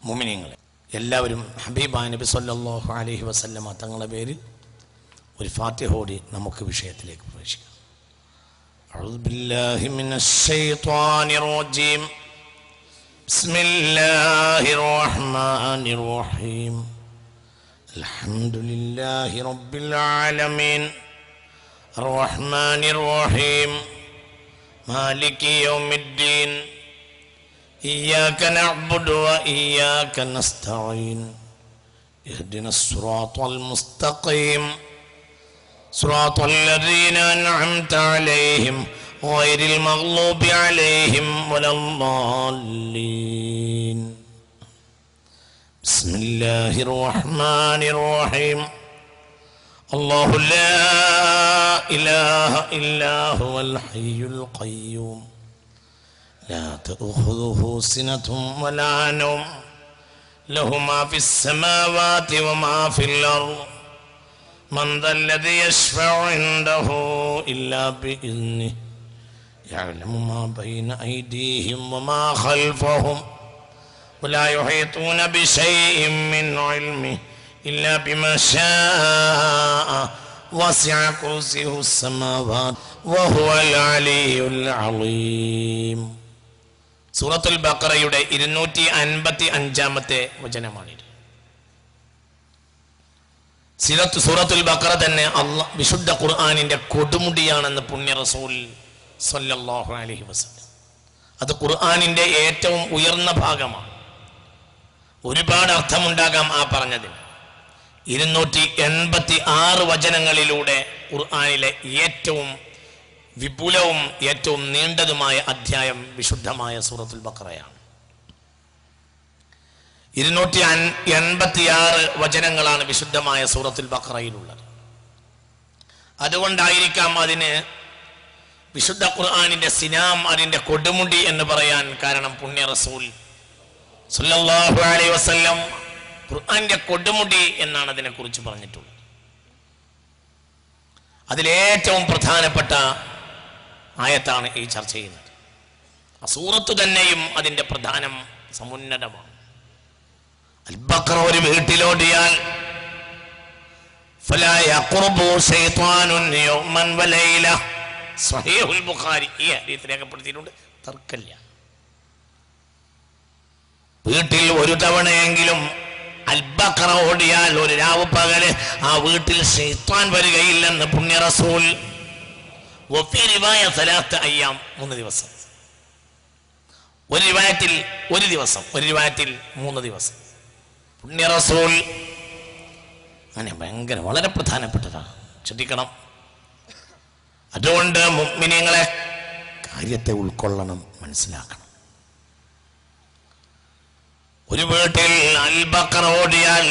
മുഅ്മിനീങ്ങളെ, എല്ലാവരും ഹബീബായ നബി സല്ലല്ലാഹു അലൈഹി വസല്ലമ തങ്ങളുടെ പേരിൽ ഒരു ഫാത്തിഹ ഓതി നമുക്ക് വിഷയത്തിലേക്ക് പ്രവേശിക്കാം. അഊദു ബില്ലാഹി മിനശ് ശൈത്വാനിർ റജീം. ബിസ്മില്ലാഹിർ റഹ്മാനിർ റഹീം. അൽഹംദുലില്ലാഹി റബ്ബിൽ ആലമീൻ അർറഹ്മാനിർ റഹീം മാലികി യൗമിദ്ദീൻ إياك نعبد وإياك نستعين اهدنا الصراط المستقيم صراط الذين أنعمت عليهم غير المغضوب عليهم ولا الضالين بسم الله الرحمن الرحيم الله لا إله إلا هو الحي القيوم لا تأخذه سنة ولا نوم له ما في السماوات وما في الأرض من ذا الذي يشفع عنده إلا بإذنه يعلم ما بين أيديهم وما خلفهم ولا يحيطون بشيء من علمه إلا بما شاء وسع كرسيه السماوات وهو العلي العظيم. സൂറത്തുൽ ബഖറയുടെ 255-ാമത്തെ വചനമാണിത്. സൂറത്തുൽ ബഖറ തന്നെ വിശുദ്ധ ഖുർആനിന്റെ കൊടുമുടിയാണെന്ന് പുണ്യ റസൂൽ സല്ലല്ലാഹു അലൈഹി വസല്ലം. അത് ഖുർആനിന്റെ ഏറ്റവും ഉയർന്ന ഭാഗമാണ്. ഒരുപാട് അർത്ഥമുണ്ടാകാം ആ പറഞ്ഞതിന്. 286 വചനങ്ങളിലൂടെ ഖുർആനിലെ ഏറ്റവും വിപുലവും ഏറ്റവും നീണ്ടതുമായ അധ്യായം വിശുദ്ധമായ സൂറത്തുൽ ബഖറയാണ്. 286 വചനങ്ങളാണ് വിശുദ്ധമായ സൂറത്തുൽ ബഖറയിലുള്ളത്. അതുകൊണ്ടായിരിക്കാം അതിന് വിശുദ്ധ ഖുർആനിന്റെ സിനാം, അതിന്റെ കൊടുമുടി എന്ന് പറയാൻ കാരണം പുണ്യ റസൂൽ സല്ലല്ലാഹു അലൈഹി വസല്ലം ഖുർആന്റെ കൊടുമുടി എന്നാണ് അതിനെ കുറിച്ച് പറഞ്ഞിട്ടുള്ളത്. അതിലേറ്റവും പ്രധാനപ്പെട്ട ആയത്താണ് ഈ ചർച്ച ചെയ്യുന്നത്. ആ സൂറത്ത് തന്നെയും അതിന്റെ പ്രധാനം സമുന്നതമാണ്. അൽ ബഖറ ഒരു വീട്ടിലോടിയാൽ ഫലാ യഖ്റബു ശൈത്വാനുൻ യൗമൻ വലൈല. സ്വഹീഹുൽ ബുഖാരി ഈ ഹദീസ് രേഖപ്പെടുത്തിയിട്ടുണ്ട്. തർക്കമില്ല. വീട്ടിൽ ഒരു തവണയെങ്കിലും അൽ ബഖറ ഓടിയാൽ ഒരു രാവ് പകല് ആ വീട്ടിൽ ശൈത്വാൻ വരികയില്ലെന്ന് പുണ്യ റസൂൽ. വഫീ റിവായ 3 അയ്യാം, 3 ദിവസം. ഒരു റിവായത്തിൽ 1 ദിവസം, ഒരു റിവായത്തിൽ 3 ദിവസം. പുണ്യ റസൂൽ അങ്ങനെ ഭയങ്കര വളരെ പ്രധാനപ്പെട്ടതാണ്, ശ്രദ്ധിക്കണം. അതുകൊണ്ട് മുഅ്മിനീങ്ങളെ കാര്യത്തെ ഉൾക്കൊള്ളണം, മനസ്സിലാക്കണം. ഒരു വീട്ടിൽ അൽ ബഖറ ഓടിയാൽ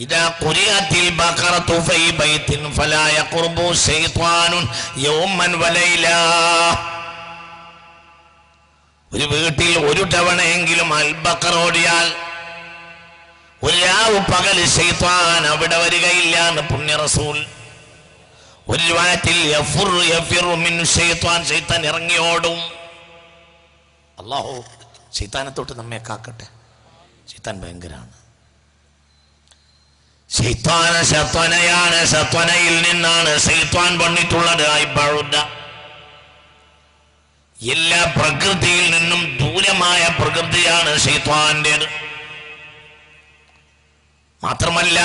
إذا قرئت البقرة في بيت فلا يقرب شيطان يوما وليلة. ഒരു വീട്ടിൽ ഒരു തവണയെങ്കിലും അൽ ബഖറ ഓടിയാൽ ഒരു രാവ് പകല് ശൈത്താൻ അവിടെ വരികയില്ല എന്ന് പുണ്യ റസൂൽ. ഒരു റിവായത്തിൽ യഫിറു മിൻ ശൈത്താൻ, ശൈത്താൻ ഇറങ്ങിയോടും. അല്ലാഹു ശൈത്താനെ തൊട്ട് നമ്മെ കാക്കട്ടെ. ശൈത്താൻ ഭയങ്കരാണ്. ശൈത്താന ശത്വനയാണ്, ശത്വനയിൽ നിന്നാണ് ശൈത്താൻ വന്നിട്ടുള്ളത്. എല്ലാ പ്രകൃതിയിൽ നിന്നും ദൂരമായ പ്രകൃതിയാണ് ശൈത്താന്റേത്. മാത്രമല്ല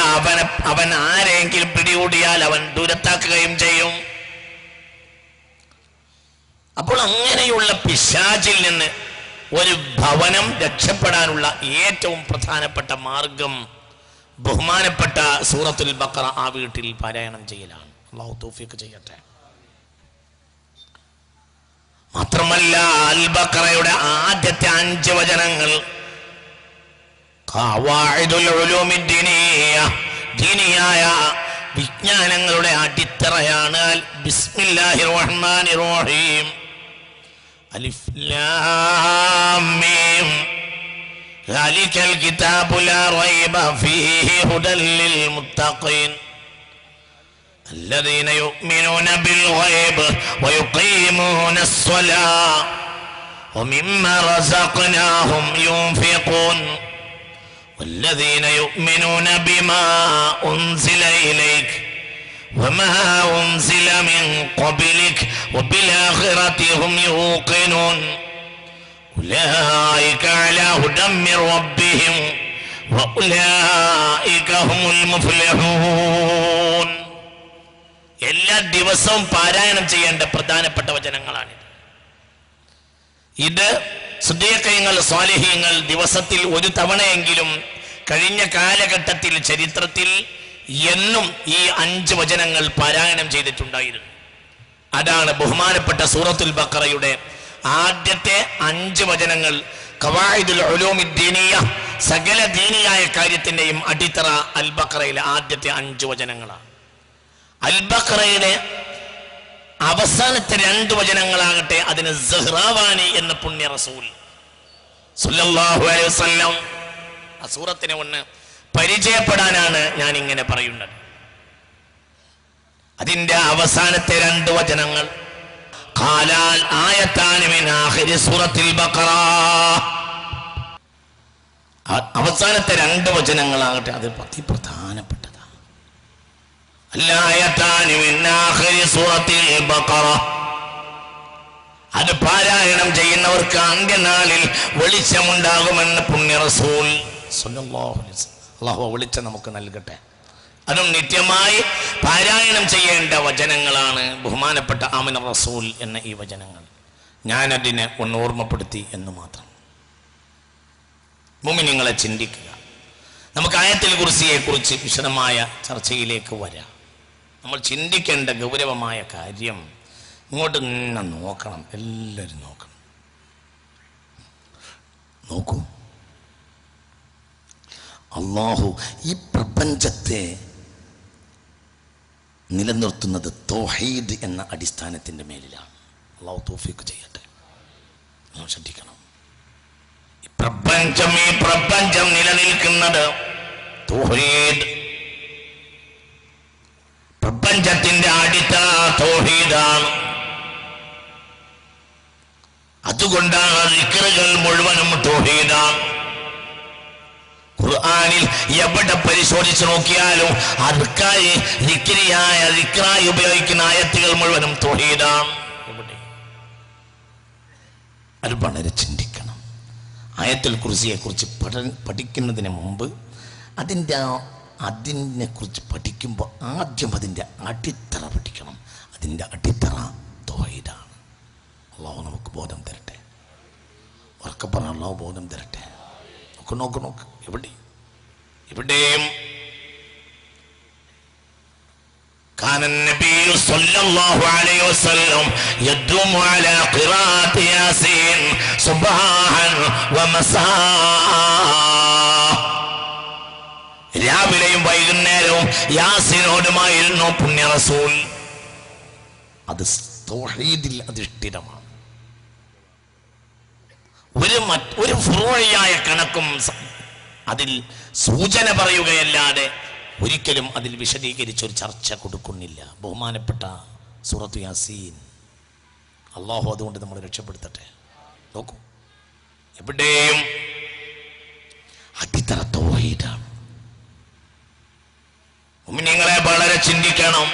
അവൻ ആരെങ്കിലും പിടികൂടിയാൽ അവൻ ദൂരത്താക്കുകയും ചെയ്യും. അപ്പോൾ അങ്ങനെയുള്ള പിശാചിൽ നിന്ന് ഒരു ഭവനം രക്ഷപ്പെടാനുള്ള ഏറ്റവും പ്രധാനപ്പെട്ട മാർഗം ബഹുമാനപ്പെട്ട സൂറത്തുൽ ബഖറ ആ വീട്ടിൽ പാരായണം ചെയ്യലാണ്. അല്ലാഹു തൗഫീഖ് ചെയ്യട്ടെ. മാത്രമല്ല അൽ ബഖറയുടെ ആദ്യത്തെ 5 വചനങ്ങൾ ഖവാഇദുൽ ഉലൂമി ദീനിയായ വിജ്ഞാനങ്ങളുടെ അടിത്തറയാണ്. ബിസ്മില്ലാഹിർ റഹ്മാനിർ റഹീം. അലിഫ് ലാം മീം ذلك الكتاب لا ريب فيه هدى للمتقين الذين يؤمنون بالغيب ويقيمون الصلاة ومما رزقناهم ينفقون والذين يؤمنون بما أنزل إليك وما أنزل من قبلك وبالآخرة هم يوقنون أولئك على هدى من ربهم وأولئك هم المفلحون. എല്ലാ ദിവസവും പാരായണം ചെയ്യേണ്ട പ്രധാനപ്പെട്ട വചനങ്ങളാണിത്. ഇത് സിദ്ദീഖീങ്ങൾ സ്വാലിഹീങ്ങൾ ദിവസത്തിൽ ഒരു തവണയെങ്കിലും കഴിഞ്ഞ കാലഘട്ടത്തിൽ ചരിത്രത്തിൽ എന്നും ഈ 5 വചനങ്ങൾ പാരായണം ചെയ്തിട്ടുണ്ടായിരുന്നു. അതാണ് ബഹുമാനപ്പെട്ട സൂറത്തുൽ ബഖറയുടെ ആദ്യത്തെ 5 വചനങ്ങൾ. ഖവായിദുൽ ഉലൂമിദ്ദീനിയ, സകല ദീനിയായ കാര്യത്തിന്റെയും അടിത്തറ അൽ ബഖറയിലെ ആദ്യത്തെ 5 വചനങ്ങളാണ്. അൽ ബഖറയുടെ അവസാനത്തെ 2 വചനങ്ങളാകട്ടെ അതിന് സഹ്റാവാനി എന്ന പുണ്യ റസൂൽ സല്ലല്ലാഹു അലൈഹി വസല്ലം ആ സൂറത്തിനെ ഒന്ന് പരിചയപ്പെടാനാണ് ഞാൻ ഇങ്ങനെ പറയുന്നത്. അതിന്റെ അവസാനത്തെ 2 വചനങ്ങൾ ഖാലാൽ ആയത്താനി മിൻ ആഖിരി സൂറത്തുൽ ബഖറ. അവസാനത്തെ 2 വചനങ്ങളാകട്ടെ അത് അതിപ്രധാനപ്പെട്ടതാണ്. ആയത്താനി മിൻ ആഖിരി സൂറത്തുൽ ബഖറ. അത് പാരായണം ചെയ്യുന്നവർക്ക് അന്ത്യനാളിൽ വെളിച്ചമുണ്ടാകുമെന്ന് പുണ്യ റസൂൽ സല്ലല്ലാഹു അലൈഹി വസല്ലം. അല്ലാഹു വെളിച്ചം നമുക്ക് നൽകട്ടെ. അതും നിത്യമായി പാരായണം ചെയ്യേണ്ട വചനങ്ങളാണ് ബഹുമാനപ്പെട്ട ആമിന റസൂൽ എന്ന ഈ വചനങ്ങൾ. ഞാനതിനെ ഒന്ന് ഓർമ്മപ്പെടുത്തി എന്ന് മാത്രം. മുഅ്മിനീങ്ങളെ ചിന്തിക്കുക. നമുക്ക് ആയത്തുൽ കുർസിയെ കുറിച്ച് വിശദമായ ചർച്ചയിലേക്ക് വരാം. നമ്മൾ ചിന്തിക്കേണ്ട ഗൗരവമായ കാര്യം ഇങ്ങോട്ട് തന്നെ നോക്കണം. എല്ലാവരും നോക്കണം. നോക്കൂ, അല്ലാഹു ഈ പ്രപഞ്ചത്തെ നിലനിർത്തുന്നത് തൗഹീദ് എന്ന അടിസ്ഥാനത്തിൻ്റെ മേലിലാണ്. അല്ലാഹു തൗഫീഖ് ചെയ്യട്ടെ. നാം ശ്രദ്ധിക്കണം. ഈ പ്രപഞ്ചം നിലനിൽക്കുന്നത് തൗഹീദ്. പ്രപഞ്ചത്തിന്റെ അടിത്തറ തൗഹീദാണ്. അതുകൊണ്ടാണ് ദിക്റുകൾ മുഴുവനും തൗഹീദാണ്. ഖുർആനിൽ എവിടെ പരിശോധിച്ച് നോക്കിയാലും ദിക്റായി ഉപയോഗിക്കുന്ന ആയത്തുകൾ മുഴുവനും തൗഹീദാണ്. എവിടെ? അത് വളരെ ചിന്തിക്കണം. ആയത്തുൽ കുർസിയെ കുറിച്ച് പഠിക്കുന്നതിന് മുമ്പ് അതിനെ കുറിച്ച് പഠിക്കുമ്പോൾ ആദ്യം അതിൻ്റെ അടിത്തറ പഠിക്കണം. അതിൻ്റെ അടിത്തറ തൗഹീദാണ്. അല്ലാഹു നമുക്ക് ബോധം തരട്ടെ. ഉറക്കെ പറഞ്ഞ അല്ലാഹു ബോധം തരട്ടെ. നോക്ക് എവിടെയും كان النبي صلى الله عليه وسلم يدوم على قراءة ياسين صباحا ومساء. രാവിലെയും വൈകുന്നേരവും യാസീനോടുമായിരുന്നു പുണ്യ റസൂൽ. അത് തൗഹീദിൽ അധിഷ്ഠിതമാണ്. ഒരു ഫുറൂഇയായ കണക്കും അതിൽ സൂചന പറയുകയല്ലാതെ ഒരിക്കലും അതിൽ വിശദീകരിച്ചൊരു ചർച്ച കൊടുക്കുന്നില്ല. ബഹുമാനപ്പെട്ട സൂറത്തു യാസീൻ. അല്ലാഹു അതുകൊണ്ട് നമ്മൾ രക്ഷപ്പെടുത്തട്ടെ. നോക്കൂ, എവിടെയും അടിത്തറ തൗഹീദാണ്. മുഅ്മിനീങ്ങളെ വളരെ ചിന്തിക്കണം.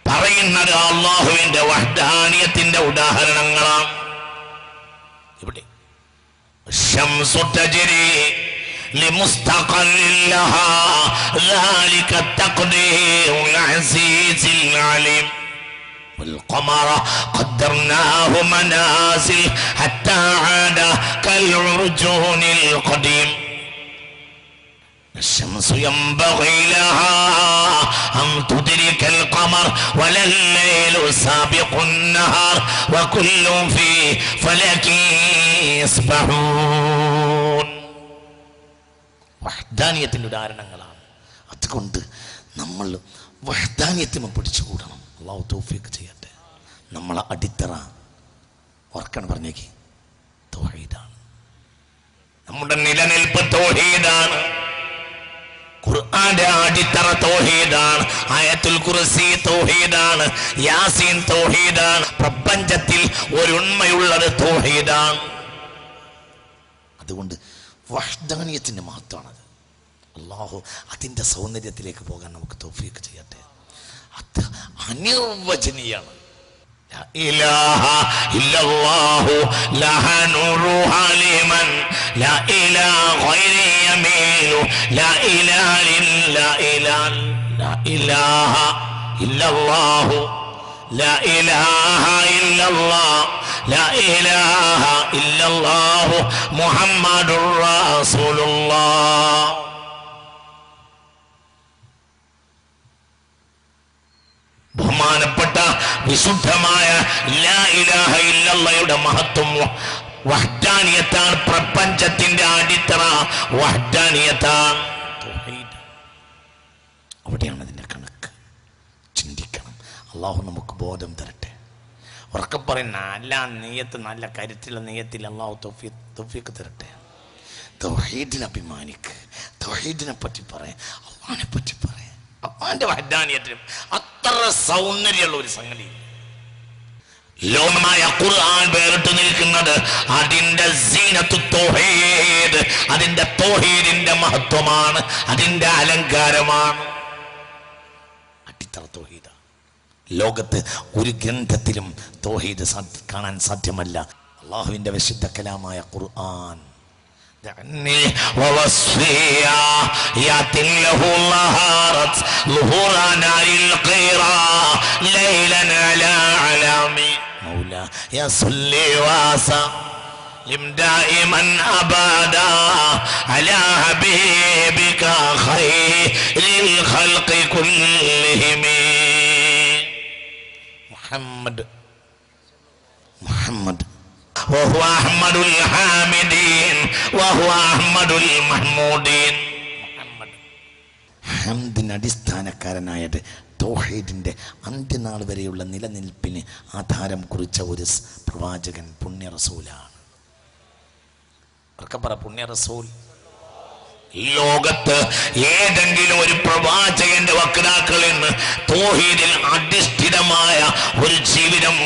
പറയുന്നത് അല്ലാഹുവിന്റെ വഹ്ദാനിയത്തിന്റെ ഉദാഹരണങ്ങളാണ്. ഇവിടെ الشمس تجري لمستقر لها ذلك التقدير العزيز العليم والقمر قدرناه منازل حتى عاد كالعرجون القديم الشمس ينبغي لها أن تدرك القمر ولا الليل سابق النهار وكل في فلك يسبحون. വഹ്ദാനിയത്തിൻ്റെ ഉദാഹരണങ്ങളാണ്. അതുകൊണ്ട് നമ്മൾ വഹ്ദാനിയത്തിനെ പിടിച്ചുകൂടണം. അല്ലാഹു തൗഫീഖ് ചെയ്യട്ടെ. നമ്മളെ അടിത്തറ ഓർക്കണം. പറഞ്ഞേക്ക് നമ്മുടെ നിലനിൽപ്പ് തൗഹീദാണ്. ഖുർആൻ ഖുർആന്റെ അടിത്തറ തൗഹീദാണ്. ആയത്തുൽ കുർസി തൗഹീദാണ്. യാസീൻ തൗഹീദാണ്. പ്രപഞ്ചത്തിൽ ഒരു ഉണ്മയുള്ളത് തൗഹീദാണ്. അതുകൊണ്ട് വഹ്ദാനിയത്തിന്റെ മഹത്വമാണത്. അല്ലാഹു അതിന്റെ സൗന്ദര്യത്തിലേക്ക് പോകാൻ നമുക്ക് തൗഫീഖ് ചെയ്യട്ടെ. അത് അനിർവചനീയാണ്. ലാ ഇലാഹ ഇല്ലല്ലാഹു ലഹാ നൂറുഹാ ലിമൻ ലാ ഇലാഹ ഗൈരി യമീലു ലാ ഇലാഹ ഇല്ലാ ഇലാഹ ലാ ഇലാഹ ഇല്ലല്ലാഹു ലാ ഇലാഹ ഇല്ലല്ലാഹ് ലാ ഇലാഹ ഇല്ലല്ലാഹു മുഹമ്മദുർ റസൂലുള്ളാഹ്. ബഹുമാനപ്പെട്ട വിശുദ്ധമായ ലാ ഇലാഹ ഇല്ലല്ലാഹയുടെ മഹത്വം വഹ്ദാനിയത്താണ്. പ്രപഞ്ചത്തിന്റെ അടിത്തറ വഹ്ദാനിയത്താണ്. അവിടെയാണ് അതിന്റെ കണക്ക്. ചിന്തിക്കണം. അള്ളാഹു നമുക്ക് ബോധം തരട്ടെ. ഉറക്കെ പറയും നല്ല നീയത്ത്, നല്ല കരുത്തുള്ള നീയത്തിൽ അള്ളാഹു തൗഫീഖ് തരട്ടെ. തൗഹീദിൽ അഭിമാനിക്ക്. തൗഹീദിനെ പറ്റി പറയാം, അള്ളാഹിനെ പറ്റി പറയാം. അള്ളാഹിന്റെ വഹ്ദാനിയത്തിലും അത്ര സൗന്ദര്യമുള്ള ഒരു സംഗതി. ലോകമായ ഖുർആൻ വേറിട്ട് നിൽക്കുന്നത് അതിന്റെ സീനത്തു തൗഹീദ്, അതിന്റെ തൗഹീദിന്റെ മഹത്വമാണ്, അതിന്റെ അലങ്കാരമാണ്. അടിത്തറ തൗഹീദ. ലോകത്ത് ഒരു ഗ്രന്ഥത്തിലും തൗഹീദ് കാണാൻ സാധ്യമല്ല. അള്ളാഹുവിന്റെ വിശുദ്ധ കലാമായ ഖുർആൻ دائما أبدا على حبيبك خير الخلق كلهم محمد وهو أحمد الحامدين وهو أحمد المحمودين. ഹംദിന് അടിസ്ഥാനക്കാരനായത് തൗഹീദിന്റെ അന്ത്യനാൾ വരെയുള്ള നിലനിൽപ്പിന് ആധാരം കുറിച്ച ഒരു പ്രവാചകൻ പുണ്യ റസൂലാണ്. പുണ്യ റസൂൽ. ലോകത്ത് ഏതെങ്കിലും ഒരു പ്രവാചകന്റെ വക്താക്കളിൽ നിന്ന് തൗഹീദിൽ അധിഷ്ഠിതമായ ഒരു ജീവിതം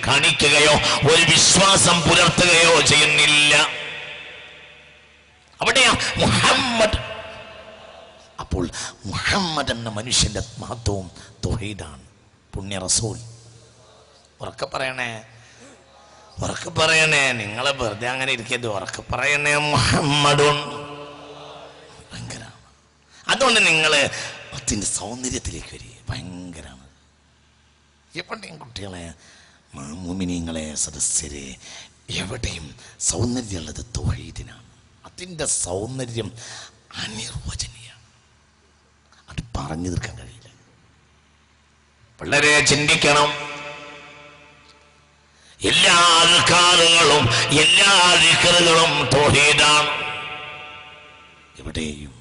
കാണിക്കുകയോ ഒരു വിശ്വാസം പുലർത്തുകയോ ചെയ്യുന്നില്ല. അവിടെയാ മുഹമ്മദ്. അപ്പോൾ മുഹമ്മദ് എന്ന മനുഷ്യന്റെ മഹത്വവും തൗഹീദാണ്. പുണ്യ റസൂൽ. ഉറക്കെ പറയണേ, ഉറക്കെ പറയണേ. നിങ്ങളെ വെറുതെ അങ്ങനെ ഇരിക്കരുത്. ഉറക്കെ പറയണേ. മുഹമ്മദുൻ ഭയങ്കരമാണ്. അതുകൊണ്ട് നിങ്ങൾ അതിൻ്റെ സൗന്ദര്യത്തിലേക്ക് വരിക. ഭയങ്കരമാണ്. എവിടെയും കുട്ടികളെ, മുഅ്മിനീങ്ങളെ, സദസ്യരെ, എവിടെയും സൗന്ദര്യമുള്ളത് തൗഹീദിനാണ്. അതിൻ്റെ സൗന്ദര്യം അനിർവചനീയമാണ്. അത് പറഞ്ഞു തീർക്കാൻ കഴിയില്ല. വളരെ ചിന്തിക്കണം. എല്ലാ അൽക്കാറുകളും എല്ലാ ദിക്റുകളും തൗഹീദാണ്. എവിടെയും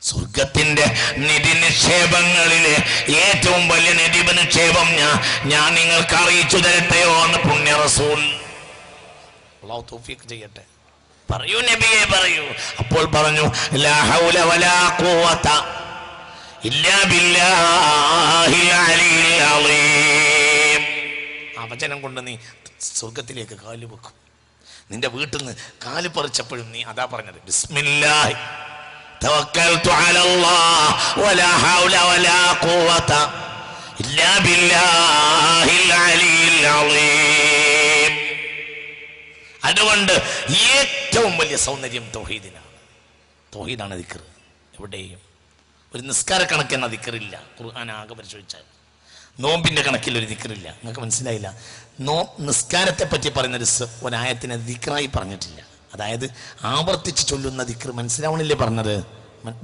സ്വർഗത്തിന്റെ നിധി നിക്ഷേപങ്ങളിലെ ഏറ്റവും വലിയ നിധി നിക്ഷേപം ഞാൻ നിങ്ങൾക്ക് അറിയിച്ചു തരട്ടെയോ എന്ന് പുണ്യ റസൂൽ. അല്ലാഹു തൗഫീഖ് ചെയ്യട്ടെ. പറയൂ നബിയെ, പറയൂ. അപ്പോൾ പറഞ്ഞു ലാ ഹൗല വലാ ഖുവത ഇല്ലാ ബില്ലാഹിൽ അലിയിൽ അളീം. ആ വചനം കൊണ്ട് നീ സ്വർഗത്തിലേക്ക് കാല് വെക്കും. നിന്റെ വീട്ടിൽ നിന്ന് കാല് പറിച്ചപ്പോഴും നീ അതാ പറഞ്ഞത്, ബിസ്മില്ലാഹി തവക്കൽതു അലല്ലാഹ് വലാ ഹൗല വലാ ഖുവത ഇല്ലാ ബില്ലാഹിൽ അലിയിൽ അളീം. അതുകൊണ്ട് ഏറ്റവും വലിയ സൗന്ദര്യം തൗഹീദിനാണ്. തൗഹീദാണ് ദിക്ർ. എവിടെയും ഒരു നിസ്കാര കണക്കെന്ന ദിക്റില്ല. ഖുർആൻ ആകെ പരിശോധിച്ചാൽ നോമ്പിന്റെ കണക്കിൽ ഒരു ദിക്റില്ല. നിങ്ങൾക്ക് മനസ്സിലായില്ല? നിസ്കാരത്തെ പറ്റി പറയുന്ന ഒരായത്തിനെ ദിക്റായി പറഞ്ഞിട്ടില്ല. അതായത് ആവർത്തിച്ച് ചൊല്ലുന്ന ദിക്ർ. മനസ്സിലാവണില്ലേ പറഞ്ഞത്?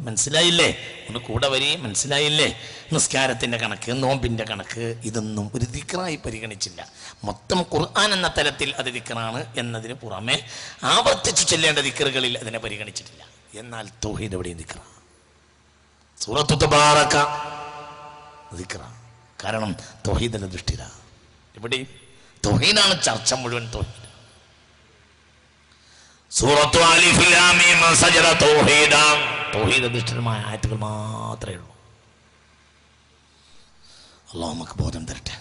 മനസ്സിലായില്ലേ? ഒന്ന് കൂടെ വരി. മനസ്സിലായില്ലേ? നിസ്കാരത്തിന്റെ കണക്ക്, നോമ്പിന്റെ കണക്ക്, ഇതൊന്നും ഒരു ദിക്റായി പരിഗണിച്ചില്ല. മൊത്തം ഖുർആൻ എന്ന തലത്തിൽ അത് ദിക്റാണ് എന്നതിന് പുറമെ ആവർത്തിച്ചു ചൊല്ലേണ്ട ദിക്റുകളിൽ അതിനെ പരിഗണിച്ചിട്ടില്ല. എന്നാൽ തൗഹീദ് എവിടെയും ദിക്റ. സൂറത്തു തബാറക ദിക്റ. കാരണം തൗഹീദിന്റെ ദൃഷ്ടിയില. ഇവിടെ തൗഹീദാണ് ചർച്ച മുഴുവൻ. തൗഹീദ്. സൂറത്തു അലിഫ് ലാം മീം സജദ തൗഹീദ. തൗഹീദ് അധിഷ്ഠിതമായ ആയത്തുകൾ മാത്രമേ ഉള്ളൂ. അള്ളാഹു നമുക്ക് ബോധം തരട്ടെ.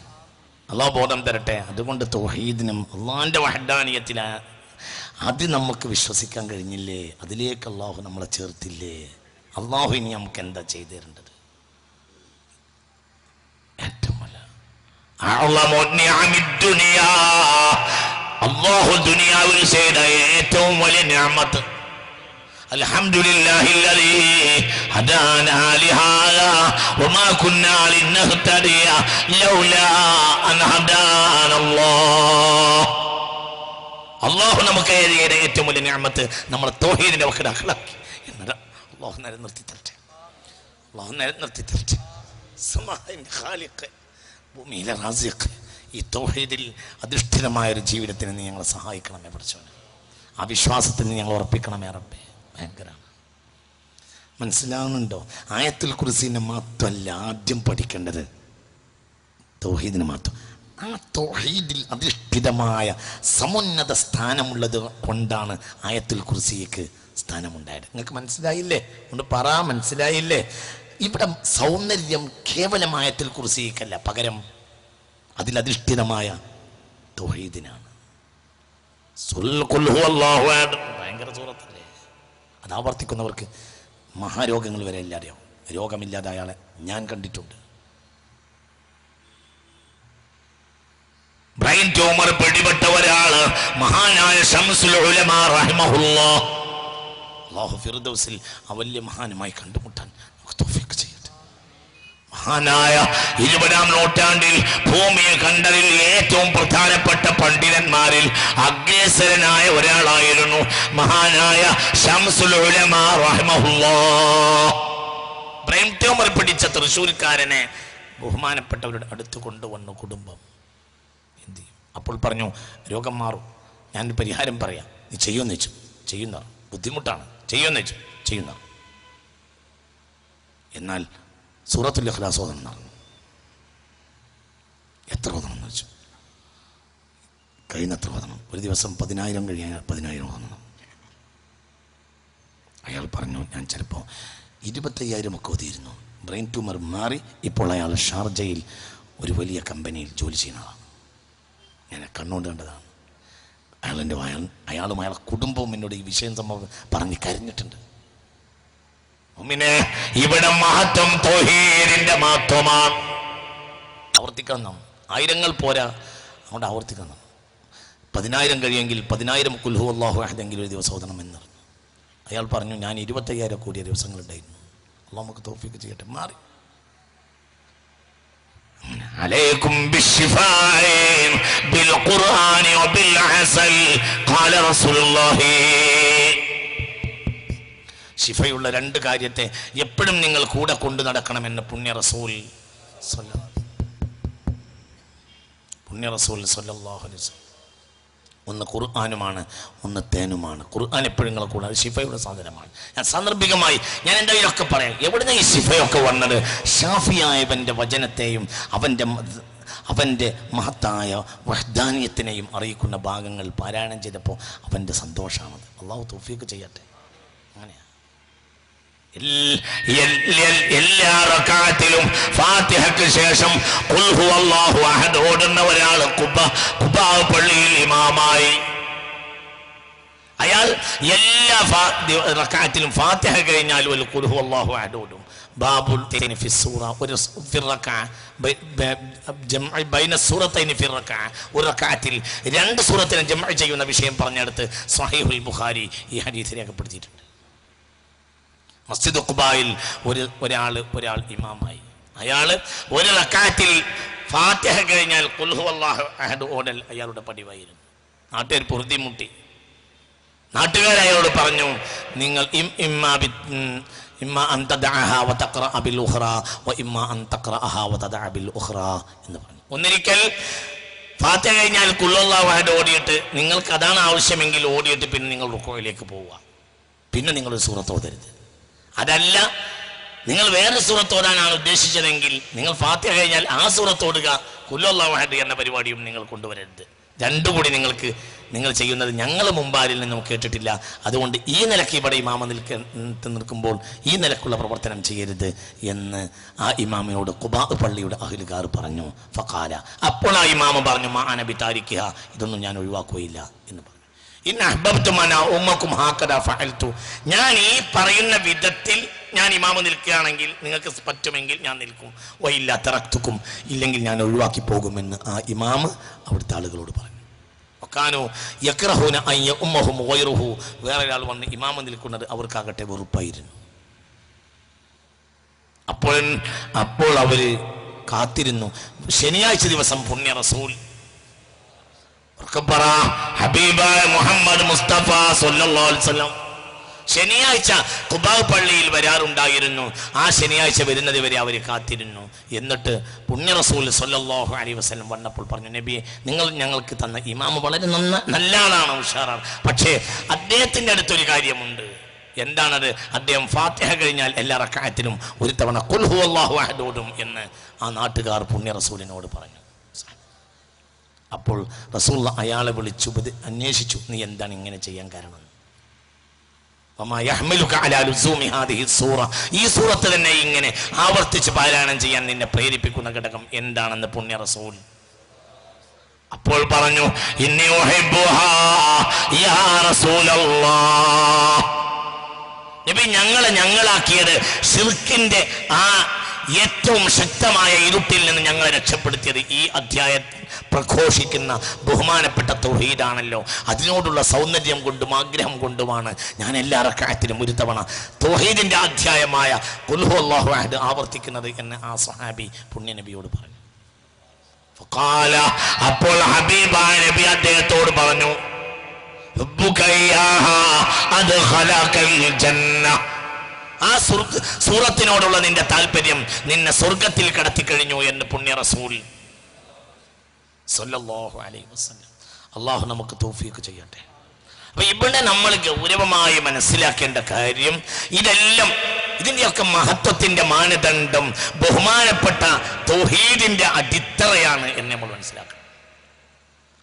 അള്ളാഹു ബോധം തരട്ടെ. അതുകൊണ്ട് തൗഹീദിനും അള്ളാഹിന്റെ വഹ്ദാനിയത്തിൽ അത് നമുക്ക് വിശ്വസിക്കാൻ കഴിഞ്ഞില്ലേ? അതിലേക്ക് അള്ളാഹു നമ്മളെ ചേർത്തില്ലേ? അള്ളാഹു ഇനി നമുക്ക് എന്താ ചെയ്തു തരേണ്ടത്? ഏറ്റവും അള്ളാഹു ദുനിയാവിൽ ചെയ്ത ഏറ്റവും വലിയ നിഅമത്ത് അൽഹംദുലില്ലാഹില്ലദീ ഹദാനാ ലിഹാദാ വമാ കുന്നാ ലിനഹ്തദിയ ലൗലാ അൻ ഹദാനല്ലാഹ്. അള്ളാഹു നമുക്ക് ഏറിയ ഏറ്റവും വലിയ നിഅമത്ത് നമ്മളെ തൗഹീദിന്റെ വഖ്ലാക്കി. എന്നിട്ട് അള്ളാഹു നേരെ നിർത്തി തരട്ടെ. അള്ളാഹു നേരെ നിർത്തി തരട്ടെ. സമാഇൻ ഖാലിഖ് ഭൂമിയിലെ റാസിഖ്, ഈ തൗഹീദിൽ അധിഷ്ഠിതമായൊരു ജീവിതത്തിന് നീ ഞങ്ങളെ സഹായിക്കണമേ പഠിച്ചവനെ. ആ വിശ്വാസത്തിൽ നീ ഞങ്ങൾ ഉറപ്പിക്കണമേ റബ്ബേ. ഭയങ്കരമാണ്. മനസ്സിലാവുന്നുണ്ടോ? ആയത്തുൽ കുർസിനെ മാത്രമല്ല ആദ്യം പഠിക്കേണ്ടത്, തൗഹീദിന് മാത്രം. ആ തൗഹീദിൽ അധിഷ്ഠിതമായ സമുന്നത സ്ഥാനമുള്ളത് കൊണ്ടാണ് ആയത്തുൽ കുർസിക്ക് സ്ഥാനമുണ്ടായത്. നിങ്ങൾക്ക് മനസ്സിലായില്ലേ? ഒന്ന് പറ, മനസ്സിലായില്ലേ? ഇവിടെ സൗന്ദര്യം കേവലം ആയത്തുൽ കുർസിക്കല്ല, പകരം അതിലധിഷ്ഠിതമായ തൗഹീദിനാണ്. ഭയങ്കര സൂറത്തല്ലേ? അത് ആവർത്തിക്കുന്നവർക്ക് മഹാരോഗങ്ങൾ വരെ ഇല്ലാതെയോ. രോഗമില്ലാതെ അയാളെ ഞാൻ കണ്ടിട്ടുണ്ട്. ബ്രെയിൻ ട്യൂമർ പിടിപെട്ട ഒരാള് മഹാനായ ശംസുൽ ഉലമാ റഹിമഹുല്ലാഹ്, അല്ലാഹു ഫിർദൗസിൽ ആ വലിയ മഹാനുമായി കണ്ടുമുട്ടാൻ നമുക്ക് തൗഫീഖ് ചെയ്യട്ടെ. മഹാനായ 20-ാം നൂറ്റാണ്ടിൽ ഭൂമിയെ കണ്ടതിൽ ഏറ്റവും പ്രധാനപ്പെട്ട പണ്ഡിതന്മാരിൽ അഗ്രേസരനായ ഒരാളായിരുന്നു മഹാനായ ശംസുൽ ഉലമാ റഹിമഹുല്ലാഹ്. ബ്രെയിൻ ട്യൂമർ പിടിച്ച തൃശ്ശൂർക്കാരനെ ബഹുമാനപ്പെട്ടവരുടെ അടുത്ത് കൊണ്ടുവന്നു കുടുംബം. എന്ത് ചെയ്യും? അപ്പോൾ പറഞ്ഞു, രോഗം മാറും, ഞാനൊരു പരിഹാരം പറയാം, നീ ചെയ്യുമെന്ന് വെച്ചു. ചെയ്യുന്ന ബുദ്ധിമുട്ടാണ്, ചെയ്യുമെന്ന് വെച്ചു. ചെയ്യുന്ന എന്നാൽ സൂറത്തുൽ ഇഖ്ലാസ് ഓതണം നടന്നു. എത്ര ഓതണം എന്ന് വെച്ചു? കഴിയുന്നത്ര ഓതണം. ഒരു ദിവസം 10,000 കഴിയാൻ 10,000 ഓതണം. അയാൾ പറഞ്ഞു, ഞാൻ ചിലപ്പോൾ 25,000 ഒക്കെ ഓതിയിരുന്നു. ബ്രെയിൻ ട്യൂമർ മാറി ഇപ്പോൾ അയാൾ ഷാർജയിൽ ഒരു വലിയ കമ്പനിയിൽ ജോലി ചെയ്യുന്നതാണ്. ഞാൻ കണ്ണുകൊണ്ട് കണ്ടതാണ്. അയാളും അയാളെ കുടുംബവും എന്നോട് ഈ വിഷയം സംഭവം പറഞ്ഞ് കരഞ്ഞിട്ടുണ്ട്. ഇവിടെ മഹത്വം തൗഹീദിന്റെ മഹത്വമാണ്. ആവർത്തിക്കണം. 1000 പോരാ, അതുകൊണ്ട് ആവർത്തിക്കണം. 10,000 കഴിയുമെങ്കിൽ 10,000 ഖുൽ ഹുവല്ലാഹു അഹദ് എങ്കിലും ഒരു ദിവസം ഓതണമെന്ന് പറഞ്ഞു. അയാൾ പറഞ്ഞു, ഞാൻ 25,000 കൂടിയ ദിവസങ്ങളുണ്ടായിരുന്നു. അല്ലാഹു നമുക്ക് തൗഫീഖ് ചെയ്യട്ടെ. മാറി. عليكم بالشفاء بالقرآن وبالعسل قال رسول الله. ശിഫയുള്ള 2 കാര്യത്തെ എപ്പോഴും നിങ്ങൾ കൂടെ കൊണ്ടു നടക്കണമെന്ന് പുണ്യ റസൂൽ സല്ലല്ലാഹു അലൈഹി വസല്ലം. ഒന്ന് ഖുർആനുമാണ്, ഒന്ന് തേനുമാണ്. ഖുർആൻ എപ്പോഴും നിങ്ങളെ കൂടെ, അത് ശിഫയുടെ സാധനമാണ്. ഞാൻ സാന്ദർഭികമായി ഞാൻ എൻ്റെ കയ്യിലൊക്കെ പറയാം, എവിടുന്ന ഈ ശിഫയൊക്കെ വന്നത്? ഷാഫിയായവൻ്റെ വചനത്തെയും അവൻ്റെ മഹത്തായ വഹ്ദാനിയത്തിനെയും അറിയിക്കുന്ന ഭാഗങ്ങൾ പാരായണം ചെയ്തപ്പോൾ അവൻ്റെ സന്തോഷമാണത്. അള്ളാഹു തൗഫീഖ് ചെയ്യട്ടെ. അങ്ങനെയാണ് എല്ലാ റക്അത്തിലും ഫാത്തിഹയ്ക്ക് ശേഷം ഖുൽ ഹുവല്ലാഹു അഹദ് ഓടുന്ന ഒരാൾ ഖുബാ പള്ളിയിൽ ഇമാമായി. അയാൾ എല്ലാ റക്അത്തിലും ഫാത്തിഹ കഴിഞ്ഞാൽ ഒരു ഖുൽ ഹുവല്ലാഹു അഹദ് ഓടും. ബാബുൽ തൈനി ഫി സൂറ, ഒരു ഫി റക്അ ജംഅ ബൈന സൂറത്തൈനി ഫി റക്അ, ഒരു റക്അത്തിൽ 2 സൂറത്തിനെ ജംഅ ചെയ്യുന്ന വിഷയം പറഞ്ഞെടുത്ത് സ്വഹീഹുൽ ബുഖാരി ഈ ഹദീസ് രേഖപ്പെടുത്തിയിട്ടുണ്ട്. മസ്ജിദ് ഖുബായിൽ ഒരാൾ ഇമാമായി. അയാൾ ഒരു റക്അത്തിൽ ഫാത്തിഹ കഴിഞ്ഞാൽ ഖുൽ ഹുവല്ലാഹു അഹദ് ഓടൽ അയാളുടെ പതിവായിരുന്നു. നാട്ടുകാർ പൊറുതിമുട്ടി. നാട്ടുകാർ അയാളോട് പറഞ്ഞു, നിങ്ങൾ ഇമ്മാ അൻ തദഅഹ വതഖറഅ ബിൽ ഉഖറ വഇമ്മാ അൻ തഖറഅഹ വതദഅ ബിൽ ഉഖറ എന്ന് പറഞ്ഞു. ഒന്നിരിക്കൽ ഫാത്തിഹ കഴിഞ്ഞാൽ ഖുൽ ഹുവല്ലാഹു അഹദ് ഓടിയിട്ട്, നിങ്ങൾക്ക് അതാണ് ആവശ്യമെങ്കിൽ ഓടിയിട്ട് പിന്നെ നിങ്ങൾ റുക്കൂഇലേക്ക് പോവുക, പിന്നെ നിങ്ങൾ ഒരു സൂറത്ത് ഓതരുത്. അതല്ല നിങ്ങൾ വേറെ സൂറത്ത് ഓതാനാണ് ഉദ്ദേശിച്ചതെങ്കിൽ നിങ്ങൾ ഫാത്തിഹ കഴിഞ്ഞാൽ ആ സൂറത്ത് ഓടുക. ഖുൽ ഹുവല്ലാഹു അഹദ് എന്ന പരിപാടിയും നിങ്ങൾ കൊണ്ടുവരരുത്. രണ്ടും കൂടി നിങ്ങൾ ചെയ്യുന്നത് ഞങ്ങൾ മുമ്പാരിൽ നിന്നും കേട്ടിട്ടില്ല. അതുകൊണ്ട് ഈ നിലയ്ക്ക് ഇവിടെ ഇമാമ നിൽക്കുമ്പോൾ ഈ നിലക്കുള്ള പ്രവർത്തനം ചെയ്യരുത് എന്ന് ആ ഇമാമിനോട് ഖുബാ പള്ളിയുടെ അഹ്ലുകാർ പറഞ്ഞു. ഫഖാല, അപ്പോൾ ആ ഇമാമ പറഞ്ഞു, മാ അന ബിതാരിക്കിഹ, ഇതൊന്നും ഞാൻ ഒഴിവാക്കുകയില്ല എന്ന് പറഞ്ഞു. ഇൻ അഹ്ബബ്തും അന ഉമ്മക്കും ഹാകദാ ഫഅൽതു, ഞാൻ ഈ പറയുന്ന വിധത്തിൽ ഞാൻ ഇമാമ നിൽക്കുകയാണെങ്കിൽ നിങ്ങൾക്ക് പറ്റുമെങ്കിൽ ഞാൻ നിൽക്കും. വയില്ല തറക്തുക്കും, ഇല്ലെങ്കിൽ ഞാൻ ഒഴിവാക്കി പോകുമെന്ന് ആ ഇമാമ് അവിടുത്തെ ആളുകളോട് പറഞ്ഞു. ഒക്കാനോ യക്റഹൂന അൻ യഉമ്മഹും ഗൈറുഹു, വേറെ ഒരാൾ വന്ന് ഇമാമ നിൽക്കുന്നത് അവർക്കാകട്ടെ വെറുപ്പായിരുന്നു. അപ്പോൾ അവര് കാത്തിരുന്നു. ശനിയാഴ്ച ദിവസം പുണ്യ റസൂൽ ഹബീബായ മുഹമ്മദ് മുസ്തഫ സല്ലല്ലാഹു അലൈഹി വസല്ലം ശനിയാഴ്ച ഖുബാ പള്ളിയിൽ വരാറുണ്ടായിരുന്നു. ആ ശനിയാഴ്ച വരുന്നത് വരെ അവർ കാത്തിരുന്നു. എന്നിട്ട് പുണ്യ റസൂൽ സല്ലല്ലാഹു അലൈഹി വസല്ലം വന്നപ്പോൾ പറഞ്ഞു, നബിയെ, നിങ്ങൾ ഞങ്ങൾക്ക് തന്ന ഇമാമ് വളരെ നല്ല ആളാണ്, ഉഷാറാണ്. പക്ഷേ അദ്ദേഹത്തിൻ്റെ അടുത്തൊരു കാര്യമുണ്ട്. എന്താണത്? അദ്ദേഹം ഫാത്തിഹ കഴിഞ്ഞാൽ എല്ലാ റക്അത്തിലും ഒരു തവണ ഖുൽ ഹുവല്ലാഹു അഹദ് ഓതും എന്ന് ആ നാട്ടുകാർ പുണ്യ റസൂലിനോട് പറഞ്ഞു. അപ്പോൾ റസൂൽ അയാളെ വിളിച്ചു അന്വേഷിച്ചു, നീ എന്താണ് ഇങ്ങനെ ചെയ്യാൻ കാരണം? ഈ സൂറത്ത് തന്നെ ഇങ്ങനെ ആവർത്തിച്ച് പാരായണം ചെയ്യാൻ നിന്നെ പ്രേരിപ്പിക്കുന്ന ഘടകം എന്താണെന്ന് പുണ്യ റസൂൽ അപ്പോൾ പറഞ്ഞു, ഇന്നി ഉഹിബ്ബുഹാ യാ റസൂലല്ലാഹ്. നബി, ഞങ്ങളാക്കിയത് ശിർക്കിന്റെ ആ ഏറ്റവും ശക്തമായ ഇരുട്ടിൽ നിന്ന് ഞങ്ങളെ രക്ഷപ്പെടുത്തിയത് ഈ അധ്യായത്തിൽ പ്രഘോഷിക്കുന്ന ബഹുമാനപ്പെട്ട തൗഹീദാണല്ലോ. അതിനോടുള്ള സൗന്ദര്യം കൊണ്ടും ആഗ്രഹം കൊണ്ടുമാണ് ഞാൻ എല്ലാ റക്അത്തിലും ഒരു തവണ തൗഹീദിന്റെ അധ്യായമായ ഖുൽ ഹുവല്ലാഹു അഹദ് ആവർത്തിക്കുന്നത് എന്ന് ആ സ്വഹാബി പുണ്യ നബിയോട് പറഞ്ഞു. ഫഖാല, അപ്പോൾ ഹബീബായ നബി അദ്ദേഹത്തോട് പറഞ്ഞു, ആ സൂറത്തിനോടുള്ള നിന്റെ താല്പര്യം നിന്നെ സ്വർഗത്തിൽ കടത്തി കഴിഞ്ഞു എന്ന് പുണ്യ റസൂൽ സല്ലല്ലാഹു അലൈഹി വസല്ലം. അള്ളാഹു നമുക്ക് തൗഫീഖ് ചെയ്യട്ടെ. അപ്പൊ ഇവിടെ നമ്മൾ ഗൗരവമായി മനസ്സിലാക്കേണ്ട കാര്യം, ഇതിന്റെയൊക്കെ മഹത്വത്തിന്റെ മാനദണ്ഡം ബഹുമാനപ്പെട്ട തൗഹീദിന്റെ അടിത്തറയാണ് എന്ന് നമ്മൾ മനസ്സിലാക്കണം.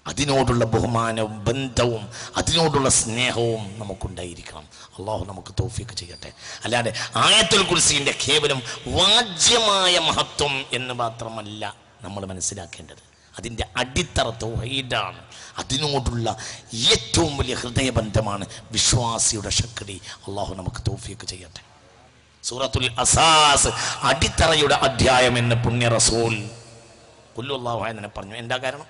അതിനോടുള്ള ബഹുമാനവും ബന്ധവും അതിനോടുള്ള സ്നേഹവും നമുക്കുണ്ടായിരിക്കണം. അള്ളാഹു നമുക്ക് തൗഫീഖ് ചെയ്യട്ടെ. അല്ലാതെ ആയത്തുൽ കുർസിന്റെ കേവലം വാജ്യമായ മഹത്വം എന്ന് മാത്രമല്ല നമ്മൾ മനസ്സിലാക്കേണ്ടത്. അതിൻ്റെ അടിത്തറ തൗഹീദാണ്. അതിനോടുള്ള ഏറ്റവും വലിയ ഹൃദയബന്ധമാണ് വിശ്വാസിയുടെ ശക്തി. അള്ളാഹു നമുക്ക് തൗഫീഖ് ചെയ്യട്ടെ. സൂറത്തുൽ അസാസ് അടിത്തറയുടെ അധ്യായം എന്ന് പുണ്യ റസൂൽ ഖുൽ ഹുവല്ലാഹു അഹദ് പറഞ്ഞു. എന്താ കാരണം?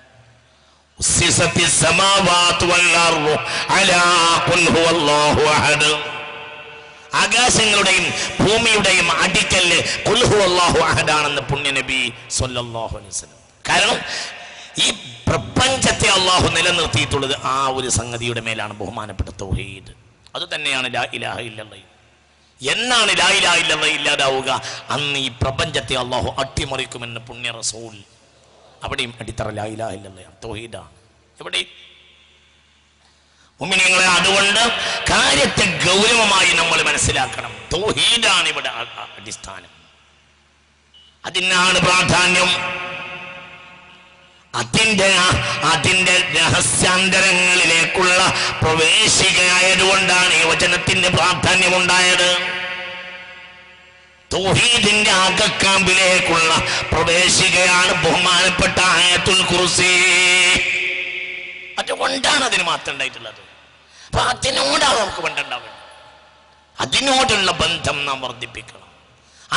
ആകാശങ്ങളുടെയും ഭൂമിയുടെയും അടിക്കല്ല് ഖുൽ ഹുവല്ലാഹു അഹദ് ആണെന്ന് പുണ്യ നബി സല്ലല്ലാഹു അലൈഹി വസല്ലം. കാരണം ഈ പ്രപഞ്ചത്തെ അള്ളാഹു നിലനിർത്തിയിട്ടുള്ളത് ആ ഒരു സംഗതിയുടെ മേലാണ്, ബഹുമാനപ്പെട്ട തൗഹീദ്. അത് തന്നെയാണ് ലാ ഇലാഹ ഇല്ലല്ലാഹ്. എന്നാണ് ലാ ഇലാഹ ഇല്ലല്ലാഹ് ഇല്ലാതാവുക? അന്ന് ഈ പ്രപഞ്ചത്തെ അള്ളാഹു അട്ടിമറിക്കുമെന്ന് പുണ്യ റസൂൽ. അവിടെയും അടിത്തറ ലാ ഇലാഹ ഇല്ലല്ലാഹ് തൗഹീദാണ്. എവിടെ മുഅ്മിനീങ്ങളെ, അതുകൊണ്ട് കാര്യത്തെ ഗൗരവമായി നമ്മൾ മനസ്സിലാക്കണം. തൗഹീദാണ് ഇവിടെ അടിസ്ഥാനം. അതിനാണ് പ്രാധാന്യം. അതിന്റെ രഹസ്യാന്തരങ്ങളിലേക്കുള്ള പ്രവേശികയായതുകൊണ്ടാണ് ഈ വചനത്തിന്റെ പ്രാധാന്യമുണ്ടായത്. തൗഹീദിന്റെ അകക്കാമ്പിലേക്കുള്ള പ്രവേശികയാണ് ബഹുമാനപ്പെട്ട ആയത്തുൽ കുർസി. അതുകൊണ്ടാണ് അതിന് മാത്രം ഉണ്ടായിട്ടുള്ളത്. അപ്പൊ അതിനോടാണ് നമുക്ക് ബന്ധമുണ്ടാവുന്നത്. അതിനോടുള്ള ബന്ധം നാം വർദ്ധിപ്പിക്കണം.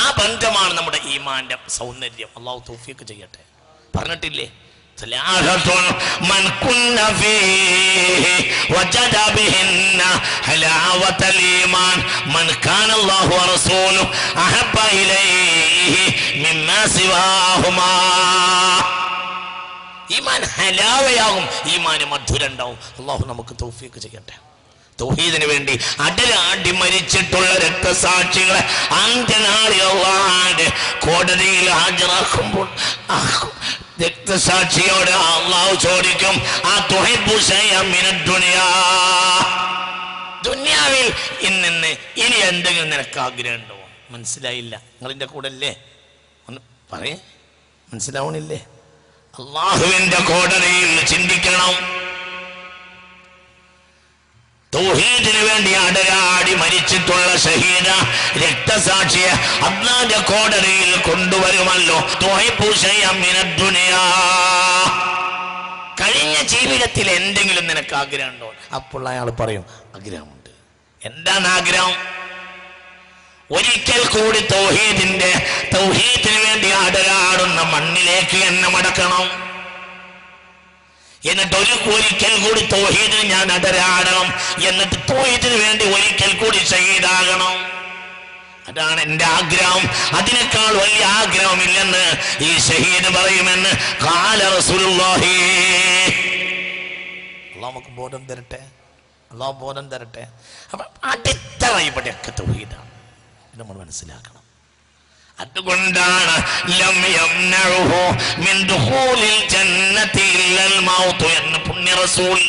ആ ബന്ധമാണ് നമ്മുടെ ഈമാന്റെ സൗന്ദര്യം. അള്ളാഹു തൗഫീഖ് ചെയ്യട്ടെ. പറഞ്ഞിട്ടില്ലേ, من كن فيه وجد بهن حلاوة الإيمان من كان الله ورسوله أحب إليه مما سواهما. ഈമാൻ ഹലാവയാകും, ഈമാന് മധുരം ഉണ്ടാവും. അള്ളാഹു നമുക്ക് തൗഫീഖ് ചെയ്യട്ടെ. തൗഹീദിന് വേണ്ടി അടലാടി മരിച്ചിട്ടുള്ള രക്തസാക്ഷികളെ അന്ത്യനാളിൽ കോടതിയിൽ ഹാജരാക്കുമ്പോൾ രക്തസാക്ഷിയോട് അള്ളാഹു ചോദിക്കും, ആ തുഹിബ്ബു ശൈഅൻ മിനദ് ദുനിയാ, ദുനിയാവിൽ ഇന്ന് ഇനി എന്തെങ്കിലും നിനക്ക് ആഗ്രഹമുണ്ടോ? മനസ്സിലായില്ല? നിങ്ങളിൻ്റെ കൂടെ അല്ലേ? ഒന്ന് പറയേ, മനസ്സിലാവണില്ലേ? അള്ളാഹുവിന്റെ കോടതിയിൽ ചിന്തിക്കണം. തൗഹീദിന് വേണ്ടി അടരാടി മരിച്ചിട്ടുള്ള ഷഹീദ രക്തസാക്ഷിയെ അല്ലാഹുവിന്റെ കോടതിയിൽ കൊണ്ടുവരുമല്ലോ. കഴിഞ്ഞ ജീവിതത്തിൽ എന്തെങ്കിലും നിനക്ക് ആഗ്രഹമുണ്ടോ? അപ്പോൾ അയാൾ പറയും ആഗ്രഹമുണ്ട്. എന്താണ് ആഗ്രഹം? ഒരിക്കൽ കൂടി തൗഹീദിന് വേണ്ടി അടരാടുന്ന മണ്ണിലേക്ക് എന്നെ മടക്കണം. എന്നിട്ട് ഒരിക്കൽ കൂടി തൗഹീദിന് ഞാൻ അടരാടണം. എന്നിട്ട് തൗഹീദിന് വേണ്ടി ഒരിക്കൽ കൂടി ഷഹീദാകണം. അതാണ് എൻ്റെ ആഗ്രഹം. അതിനേക്കാൾ വലിയ ആഗ്രഹമില്ലെന്ന് ഈ ഷഹീദ് പറയുമെന്ന് ഖാല റസൂലുള്ളാഹി. അല്ലാഹു നമുക്ക് ബോധം തരട്ടെ, അല്ലാഹു ബോധം തരട്ടെ. അപ്പം അടിത്തറ ഇവിടെയൊക്കെ തൗഹീദാണ്, നമ്മൾ മനസ്സിലാക്കണം. അതുകൊണ്ടാണ് ലം യംനഉഹു മിൻ ദുഖൂലിൽ ജന്നതി ഇല്ലൽ മൗത്ത് എന്ന് പുണ്യ റസൂൽ.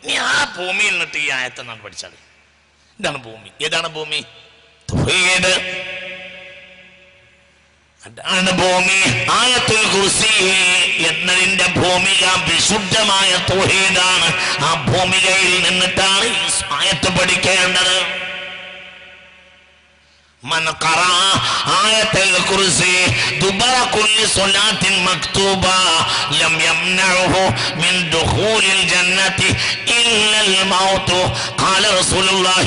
നീ ആ ഭൂമിയിൽ നിന്നിട്ട് ഈ ആയത്ത് നാം പഠിച്ചാൽ ഇതാണ് ഭൂമി. ഏതാണ് ഭൂമി? തൗഹീദ്. അതാണ് ഭൂമി. ആയത്തുൽ കുർസി എന്നതിന്റെ ഭൂമിക വിശുദ്ധമായ തൗഹീദാണ്. ആ ഭൂമികയിൽ നിന്നിട്ടാണ് ഈ ആയത്ത് പഠിക്കേണ്ടത്. من قرأ آية الكرسي دبر كل صلاة مكتوبة لم يمنعه من دخول الجنة إلا الموت قال رسول الله.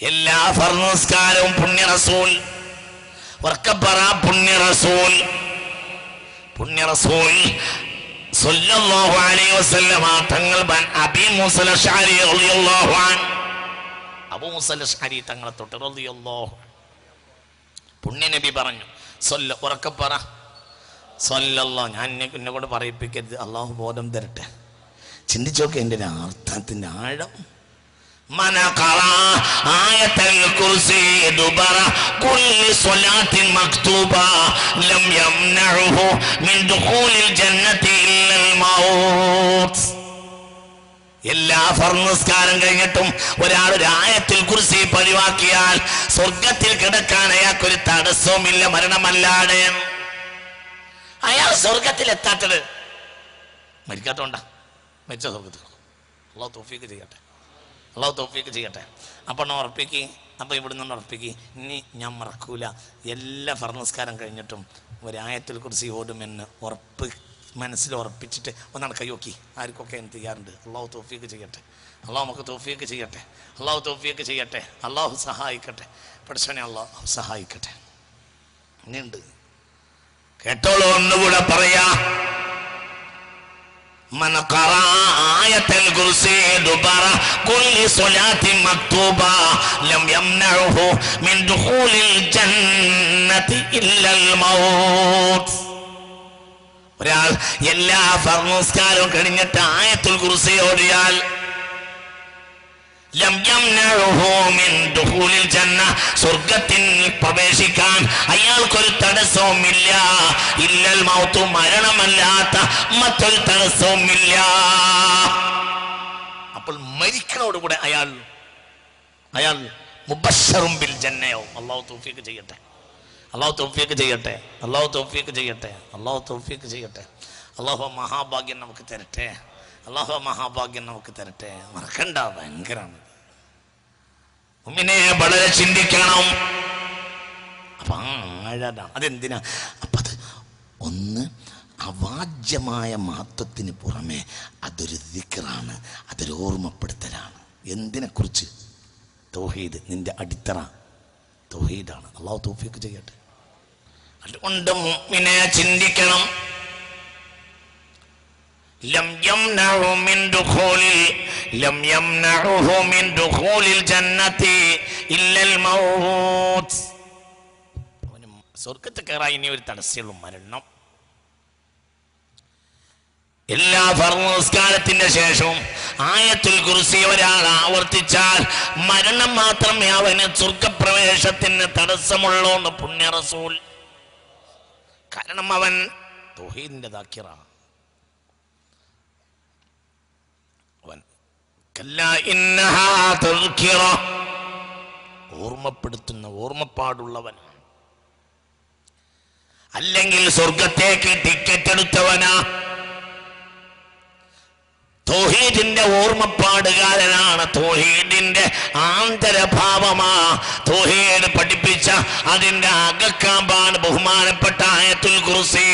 എല്ലാ ഫർനസ്കാരവും പുണ്യ റസൂൽ വർക്കപ്പറ പുണ്യ റസൂൽ സല്ലല്ലാഹു അലൈഹി വസല്ലമ തങ്ങൾ അബീ മൂസൽ അശ്അരി റളിയല്ലാഹു അൻഹു അബൂ മൂസൽ അശ്അരി തങ്ങളെ തൊട്ട് റളിയല്ലാഹു പുണ്യ നബി പറഞ്ഞു ഉറക്കപ്പറ സല്ലല്ലാഹു. ഞാൻ എന്നെ കൊണ്ട് പറയിപ്പിക്കരുത്, അള്ളാഹു ബോധം തരട്ടെ. ചിന്തിച്ചോക്കെ എൻ്റെ അർത്ഥത്തിൻ്റെ ആഴം. من قرأ آية الكرسي دبر كل صلاة مكتوبة لم يمنعه من دخول الجنة إلا الموت. എല്ലാ ഫർനസ്കാരം കഴിഞ്ഞിട്ടും ഒരാൾ ഒരു ആയത്തുൽ കുർസി പതിവാക്കിയാൽ സ്വർഗത്തിൽ കിടക്കാൻ അയാൾക്കൊരു തടസ്സവുമില്ല, മരണമല്ലാതെ. അയാൾ സ്വർഗത്തിൽ എത്താത്തത് മരിക്കാത്തോണ്ടാ. മരിച്ച സ്വർഗത്തിൽ. അല്ലാഹു തൗഫീഖ് ചെയ്യട്ടെ, അല്ലാഹു തൗഫീഖ് ചെയ്യട്ടെ. അപ്പം ഉറപ്പിക്ക്, അപ്പം ഇവിടെ നിന്ന് ഉറപ്പിക്ക്. ഇനി ഞാൻ മറക്കൂല, എല്ലാ ഫർനസ്കാരം കഴിഞ്ഞിട്ടും ഒരായത്തുൽ കുർസി ഓടുമെന്ന് മനസ്സിൽ ഉറപ്പിച്ചിട്ട് ഒന്നാണ് കൈയോക്കി. ആർക്കൊക്കെ എന്ത് ചെയ്യാറുണ്ട്? അല്ലാഹു തൗഫീഖ് ചെയ്യട്ടെ, അല്ലാഹു നമുക്ക് തൗഫീഖ് ചെയ്യട്ടെ, അല്ലാഹു തൗഫീഖ് ചെയ്യട്ടെ, അല്ലാഹു സഹായിക്കട്ടെ, പഠിച്ചവനെ അല്ലാഹു സഹായിക്കട്ടെ. ഇനിയുണ്ട്, കേട്ടോളൂ, ഒന്നുകൂടെ പറയാ. من قرأ آية الكرسي دبر كل صلاة مكتوبة لم يمنعه من دخول الجنة إلا الموت. ഒരാൾ എല്ലാ ഫർനസ്കാരവും കഴിഞ്ഞിട്ട് ആയത്തുൽ കുർസി ഓതിയാൽ ലം യംനഉഹു മിൻ ദുഖൂലിൽ ജന്ന, സ്വർഗ്ഗത്തിൽ പ്രവേശിക്കാൻ അയാൾക്കൊരു തടസ്സവുമില്ല. ഇല്ലൽ മൗത്ത്, മരണമല്ലാത്ത മറ്റൊരു തടസ്സവുമില്ല. അപ്പോൾ മരിക്കണോടുകൂടെ അയാൾ മുബശ്ശറും ബിൽ ജന്നയാവും. അല്ലാഹു തൗഫീഖ് ചെയ്യട്ടെ, അല്ലാഹു തൗഫീഖ് ചെയ്യട്ടെ, അല്ലാഹു തൗഫീഖ് ചെയ്യട്ടെ, അല്ലാഹു തൗഫീഖ് ചെയ്യട്ടെ. അല്ലാഹു മഹാഭാഗ്യം നമുക്ക് തരട്ടെ, അല്ലാഹു മഹാഭാഗ്യം നമുക്ക് തരട്ടെ. മറക്കണ്ട, ഭയങ്കരമാണ്. മുഅ്മിനെ വളരെ ചിന്തിക്കണം. അപ്പൊ ആഴതാണ്. അതെന്തിനാ? അപ്പൊ അത് ഒന്ന് അവാജ്യമായ മഹത്വത്തിന് പുറമെ അതൊരു ദിക്റാണ്, അതൊരു ഓർമ്മപ്പെടുത്തലാണ്. എന്തിനെക്കുറിച്ച്? തൗഹീദ്. നിന്റെ അടിത്തറ തൗഹീദാണ്. അല്ലാഹു തൗഫീഖ് ചെയ്യട്ടെ. അതുകൊണ്ട് മുഅ്മിനെ ചിന്തിക്കണം. ലം യംനഉ മിൻ ദുഖൂലിൽ ജന്നതി ഇല്ലൽ മൗത്ത്. സ്വർഗ്ഗത്തിൽ കയറാൻ ഇനി ഒരു തടസ്സമുള്ളൂ, മരണം. എല്ലാ ഫർനസ്കാരത്തിന്റെ ശേഷവും ആയത്തുൽ കുർസി ഒരാൾ ആവർത്തിച്ചാൽ മരണം മാത്രമേ അവന് സ്വർഗപ്രവേശത്തിന് തടസ്സമുള്ളൂ എന്ന് പുണ്യ റസൂൽ. കാരണം അവൻ തൗഹീദിന്റെ ദാക്കിറാണ്. അവൻ കല്ലാ ഇന്നഹാ തദ്കിറ, ഓർമ്മപ്പെടുത്തുന്ന ഓർമ്മപ്പാടുള്ളവനാണ്. അല്ലെങ്കിൽ സ്വർഗത്തേക്ക് ടിക്കറ്റ് എടുത്തവനാ. തൗഹീദിന്റെ ഓർമ്മപ്പാടുകാരനാണ്. തൗഹീദിന്റെ ആന്തരഭാവമാ. തൗഹീദ് പഠിപ്പിച്ച അതിന്റെ അകക്കാമ്പാണ് ബഹുമാനപ്പെട്ട ആയത്തുൽ കുർസി.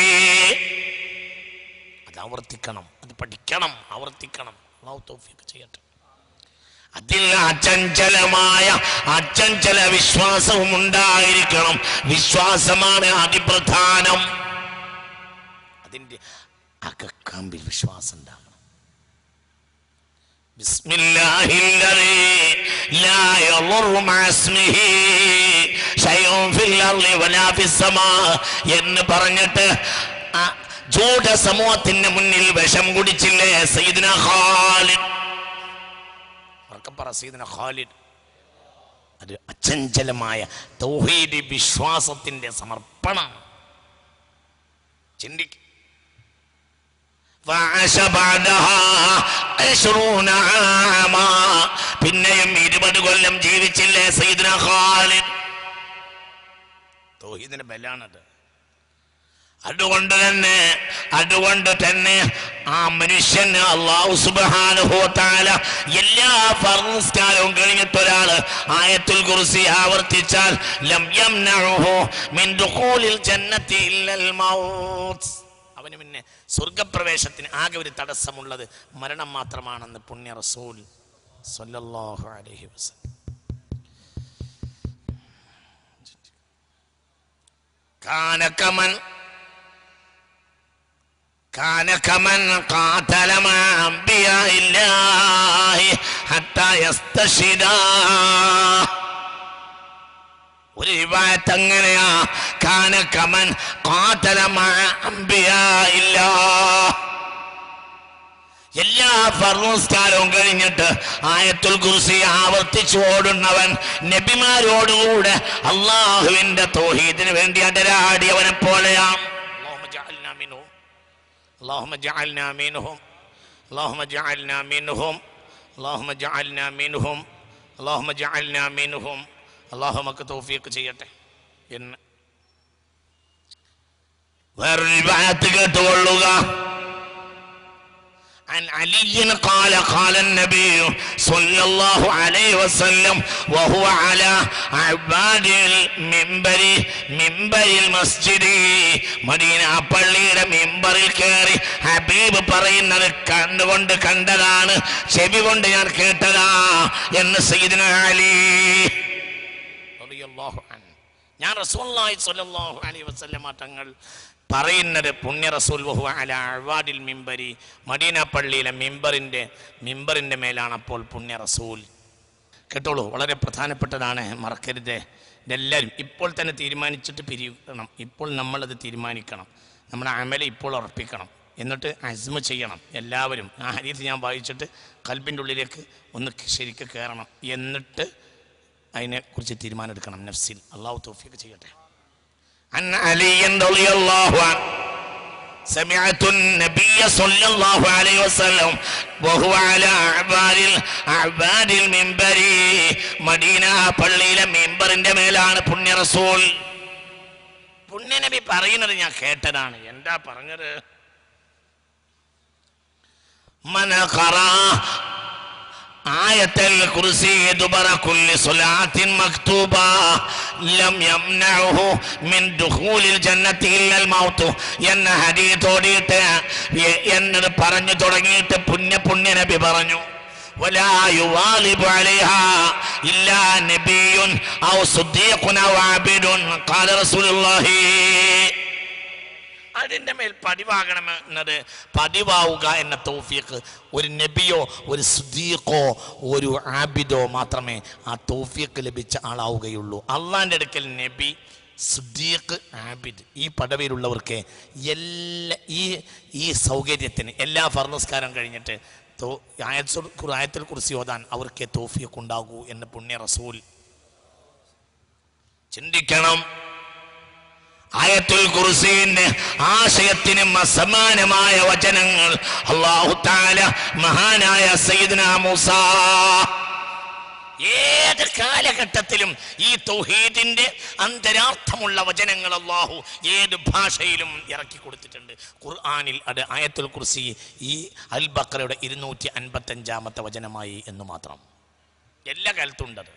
അത് ആവർത്തിക്കണം, അത് പഠിക്കണം, ആവർത്തിക്കണം. അല്ലാഹു തൗഫീഖ് ചെയ്യട്ടെ. അതിൽ അചഞ്ചല വിശ്വാസവും ഉണ്ടായിരിക്കണം. വിശ്വാസമാണ് അതിപ്രധാനം. അതിന്റെ അകക്കാമ്പിൽ വിശ്വാസം ഉണ്ടാകണം. ബിസ്മില്ലാഹില്ലദീ ലാ യദുറു മഅസ്മിഹി ശൈഉൻ ഫിൽ അർളി വലാ ഫിസ്സമാ എന്ന് പറഞ്ഞിട്ട് ജൂത സമൂഹത്തിന്റെ മുന്നിൽ വിഷം കുടിച്ചില്ലേ സയ്യിദുനാ ഖാലിദ്. സയ്യിദുനാ ഖാലിദ് അത് അചഞ്ചലമായ തൗഹീദ് വിശ്വാസത്തിന്റെ സമർപ്പണം. ചിന്തിക്ക. പിന്നെയും 20 കൊല്ലം ജീവിച്ചില്ലേ സയ്യിദുനാ ഖാലിദ്. തൗഹീദിന്റെ ബലാണത്. അതുകൊണ്ട് തന്നെ ആ മനുഷ്യന് അല്ലാഹു സുബ്ഹാനഹു വ തആല എല്ലാ ഫർദ് നിസ്കാരവും കഴിഞ്ഞിട്ട് ഒരാള് ആയത്തുൽ കുർസി ആവർത്തിച്ചാൽ ലം യംനഉഹു മിൻ ദുഖൂലിൽ ജന്നത്തി ഇല്ലൽ മൗത്ത്. അവന് പിന്നെ സ്വർഗപ്രവേശത്തിന് ആകെ ഒരു തടസ്സമുള്ളത് മരണം മാത്രമാണെന്ന് പുണ്യ റസൂൽ സ്വല്ലല്ലാഹു അലൈഹി വസല്ലം. كان كمن قاتل مع أنبياء الله حتى يستشهدا. ഒരു റിവായത്ത് അങ്ങനെയാ, കാന കമൻ ഖാതല മഅ അംബിയാഇല്ലാഹ്. എല്ലാ ഫർദ് നിസ്കാരവും കഴിഞ്ഞിട്ട് ആയത്തുൽ കുർസി ആവർത്തിച്ചു ഓടുന്നവൻ നബിമാരോടുകൂടെ അള്ളാഹുവിന്റെ തൗഹീദിന് വേണ്ടി അടരാടിയവനെ പോലെയാണ്. اللهم اجعلنا منهم اللهم اجعلنا منهم اللهم اجعلنا منهم اللهم اجعلنا منهم اللهم തൗഫീഖ് ചെയ്യട്ടെ എന്ന് വേറൊരു റിവായത്ത് കേട്ടുകൊള്ളുക. عن علي قال النبي صلى الله عليه وسلم وهو على عباد المنبر منبر المسجد. മദീന പള്ളിയുടെ മിമ്പറിൽ കയറി ഹബീബ് പറയുന്നത് കണ്ടുകൊണ്ട് കണ്ടതാണ്, ചെവി കൊണ്ട് ഞാൻ കേട്ടതാ എന്ന് സയ്യിദുനാ അലി റളിയല്ലാഹു അൻഹു. ഞാൻ റസൂലുള്ളാഹി സ്വല്ലല്ലാഹു അലൈഹി വസല്ലമ തങ്ങൾ പറയുന്നത് പുണ്യ റസൂൽ വഹുവ അലാ അഅ്വാദിൽ മിമ്പരി, മദീന പള്ളിയിലെ മിമ്പറിന്റെ മേലാണ് അപ്പോൾ പുണ്യ റസൂൽ. കേട്ടോളൂ, വളരെ പ്രധാനപ്പെട്ടതാണ്, മറക്കരുത്. ഇതെല്ലാവരും ഇപ്പോൾ തന്നെ തീരുമാനിച്ചിട്ട് പിരിയണം. ഇപ്പോൾ നമ്മളത് തീരുമാനിക്കണം, നമ്മുടെ അമല് ഇപ്പോൾ ഉറപ്പിക്കണം, എന്നിട്ട് അസ്മ ചെയ്യണം. എല്ലാവരും ആ ഹദീസ് ഞാൻ വായിച്ചിട്ട് ഖൽബിൻ്റെ ഉള്ളിലേക്ക് ഒന്ന് ശരിക്ക് കയറണം, എന്നിട്ട് അതിനെക്കുറിച്ച് തീരുമാനം എടുക്കണം നഫ്സിൽ. അല്ലാഹു തൗഫീഖ് ചെയ്യട്ടെ. عن علي رضي الله عنه سمعت النبي صلى الله عليه وسلم وهو على أعباد المنبر. മദീന പള്ളിയിലെ മിമ്പറിന്റെ മേലാണ് പുണ്യ റസൂൽ. പുണ്യ നബി പറയുന്നത് ഞാൻ കേട്ടതാണ്. എന്താ പറഞ്ഞത്? മൻ ഖറാ ആയത്തുൽ കുർസി ദുബറ കുല്ലി സ്വലാത്തിൻ മക്തൂബ ലം യംനഉഹു മിൻ ദുഖൂലിൽ ജന്നത്തി ഇല്ലൽ മൗത്ത് എന്ന ഹദീസ് ഓടിയിട്ട് എന്നത് പറഞ്ഞു തുടങ്ങിയിട്ട് പുണ്യ നബി പറഞ്ഞു വലാ യുവാലിബു അലൈഹാ ഇല്ലാ നബിയുൻ ഔ സിദ്ദീഖുൻ ഔ ആബിദുൻ ഖാല റസൂലുള്ളാഹി. അതിൻ്റെ മേൽ പതിവാകണമെന്നത്, പതിവാവുക എന്ന തൗഫീഖ് ഒരു നബിയോ ഒരു സിദ്ദീഖോ ഒരു ആബിദോ മാത്രമേ ആ തൗഫീഖ് ലഭിച്ച ആളാവുകയുള്ളൂ. അള്ളാൻ്റെ അടുക്കൽ നബി, സിദ്ദീഖ്, ആബിദ് ഈ പദവിയിലുള്ളവർക്ക് ഈ സൗകര്യത്തിന് എല്ലാ ഫർദ് നിസ്കാരം കഴിഞ്ഞിട്ട് ആയത്തുൽ കുർസി ഓതാൻ അവർക്ക് തൗഫീഖ് ഉണ്ടാകൂ എന്ന് പുണ്യ റസൂൽ. ചിന്തിക്കണം. ആയത്തുൽ കുർസിന്റെ ആശയത്തിന് സമാനമായ വചനങ്ങൾ അല്ലാഹു തആല മഹാനായ സയ്യിദുനാ മൂസ ഏത് കാലഘട്ടത്തിലും ഈ തൗഹീദിന്റെ അന്തരാർത്ഥമുള്ള വചനങ്ങൾ അല്ലാഹു ഏത് ഭാഷയിലും ഇറക്കി കൊടുത്തിട്ടുണ്ട്. ഖുർആനിൽ അത് ആയത്തുൽ കുർസി ഈ അൽ ബഖറയുടെ 255-ാമത്തെ വചനമായി എന്ന് മാത്രം. എല്ലാ കാലത്തും ഉണ്ടത്.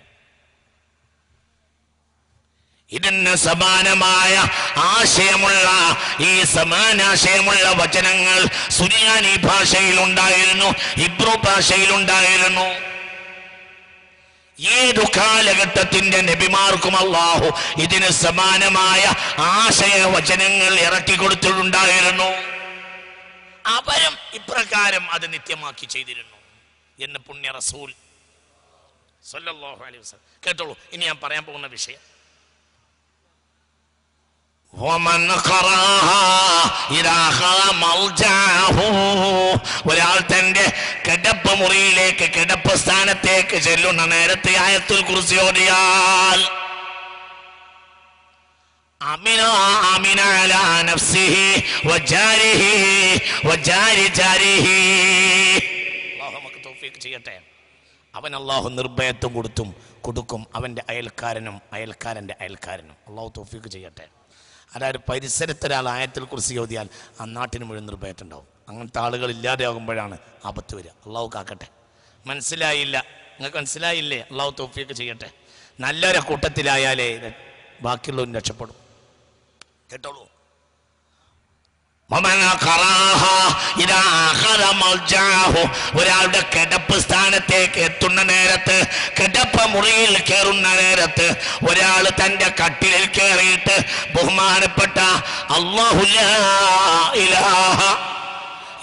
ഇതിന് സമാനമായ ആശയമുള്ള ഈ സമാനാശയമുള്ള വചനങ്ങൾ സുറിയാനി ഭാഷയിലുണ്ടായിരുന്നു, ഇബ്രു ഭാഷയിലുണ്ടായിരുന്നു. ഏതു കാലഘട്ടത്തിന്റെ നബിമാർക്കും അല്ലാഹു ഇതിന് സമാനമായ ആശയ വചനങ്ങൾ ഇറക്കി കൊടുത്തിട്ടുണ്ടായിരുന്നു. അവരും ഇപ്രകാരം അത് നിത്യമാക്കി ചെയ്തിരുന്നു എന്ന് പുണ്യ റസൂൽ സല്ലല്ലാഹു അലൈഹി വസല്ലം. കേട്ടോളൂ, ഇനി ഞാൻ പറയാൻ പോകുന്ന വിഷയം. ഒരാൾ തന്റെ കിടപ്പ് മുറിയിലേക്ക്, കിടപ്പ് സ്ഥാനത്തേക്ക് ചെല്ലുന്ന നേരത്തെ ആയത്തുൽ കുർസി ഓതിയാൽ ചെയ്യട്ടെ. അവൻ അല്ലാഹു നിർഭയത്വം കൊടുക്കും അവന്റെ അയൽക്കാരനും അയൽക്കാരന്റെ അയൽക്കാരനും. അല്ലാഹു തൗഫീഖ് ചെയ്യട്ടെ. അതായത് പരിസരത്തൊരാൾ ആയത്തുൽ കുർസി ഓതിയാൽ ആ നാട്ടിന് മുഴുവൻ നിർഭയത്തുണ്ടാവും. അങ്ങനത്തെ ആളുകൾ ഇല്ലാതെയാകുമ്പോഴാണ് ആപത്ത് വരിക. അല്ലാഹു കാക്കട്ടെ. മനസ്സിലായില്ല? നിങ്ങൾക്ക് മനസ്സിലായില്ലേ? അല്ലാഹു തൗഫീഖ് ചെയ്യട്ടെ. നല്ലൊരു കൂട്ടത്തിലായാലേ ബാക്കിയുള്ളവരും രക്ഷപ്പെടും. കേട്ടോളൂ. ഒരാളുടെ കിടപ്പ് സ്ഥാനത്തേക്ക് എത്തുന്ന നേരത്ത്, കിടപ്പ് മുറിയിൽ കയറുന്ന നേരത്ത് ഒരാൾ തന്റെ കട്ടിലിൽ കയറിയിട്ട് ബഹുമാനപ്പെട്ട അല്ലാഹു ലാ ഇലാഹ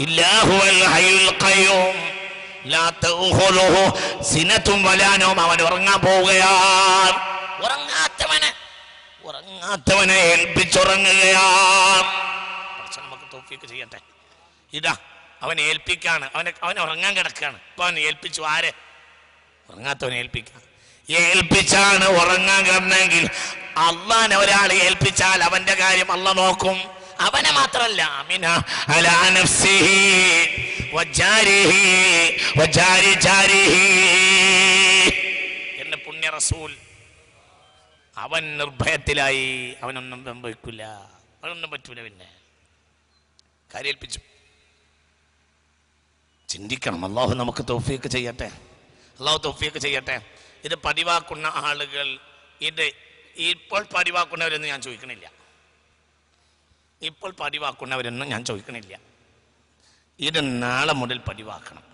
ഇല്ലാഹുൽ ഹയ്യുൽ ഖയ്യൂം ലാ തഖുലുഹു സിനത്തും വലാ നൗം, അവൻ ഉറങ്ങാൻ പോവുകയാണ്. ഉറങ്ങാത്തവനെ ഏൽപ്പിച്ചുറങ്ങുകയാണ്. തൗഫീഖ് ചെയ്യട്ടെ. ഇതാ അവൻ ഏൽപ്പിക്കാണ്, അവൻ ഉറങ്ങാൻ കിടക്കാണ്. അപ്പൊ അവൻ ഏൽപ്പിച്ചു. ആരെ? ഉറങ്ങാത്തവനെ ഏൽപ്പിച്ചാണ് ഉറങ്ങാൻ കിടന്നെങ്കിൽ അള്ളാനെ ഒരാൾ ഏൽപ്പിച്ചാൽ അവന്റെ കാര്യം അള്ളാഹ് നോക്കും. അവനെ മാത്രല്ല, അമിന അലാ നഫ്സിഹി വജാരിഹി വജാരി ജാരിഹി എന്ന പുണ്യ റസൂൽ. അവൻ നിർഭയത്തിലായി, അവനൊന്നും സംഭവിക്കില്ല, അവനൊന്നും പറ്റൂല. പിന്നെ കാര്യേൽപ്പിച്ചു. ചിന്തിക്കണം. അല്ലാഹു നമുക്ക് തൗഫീഖ് ചെയ്യട്ടെ. അല്ലാഹു തൗഫീഖ് ചെയ്യട്ടെ. ഇത് പതിവാക്കുന്ന ആളുകൾ, ഇത് ഇപ്പോൾ പതിവാക്കുന്നവരെന്ന് ഞാൻ ചോദിക്കണില്ല. ഇപ്പോൾ പതിവാക്കുന്നവരെന്നും ഞാൻ ചോദിക്കണില്ല. ഇത് നാളെ മുതൽ പതിവാക്കണം,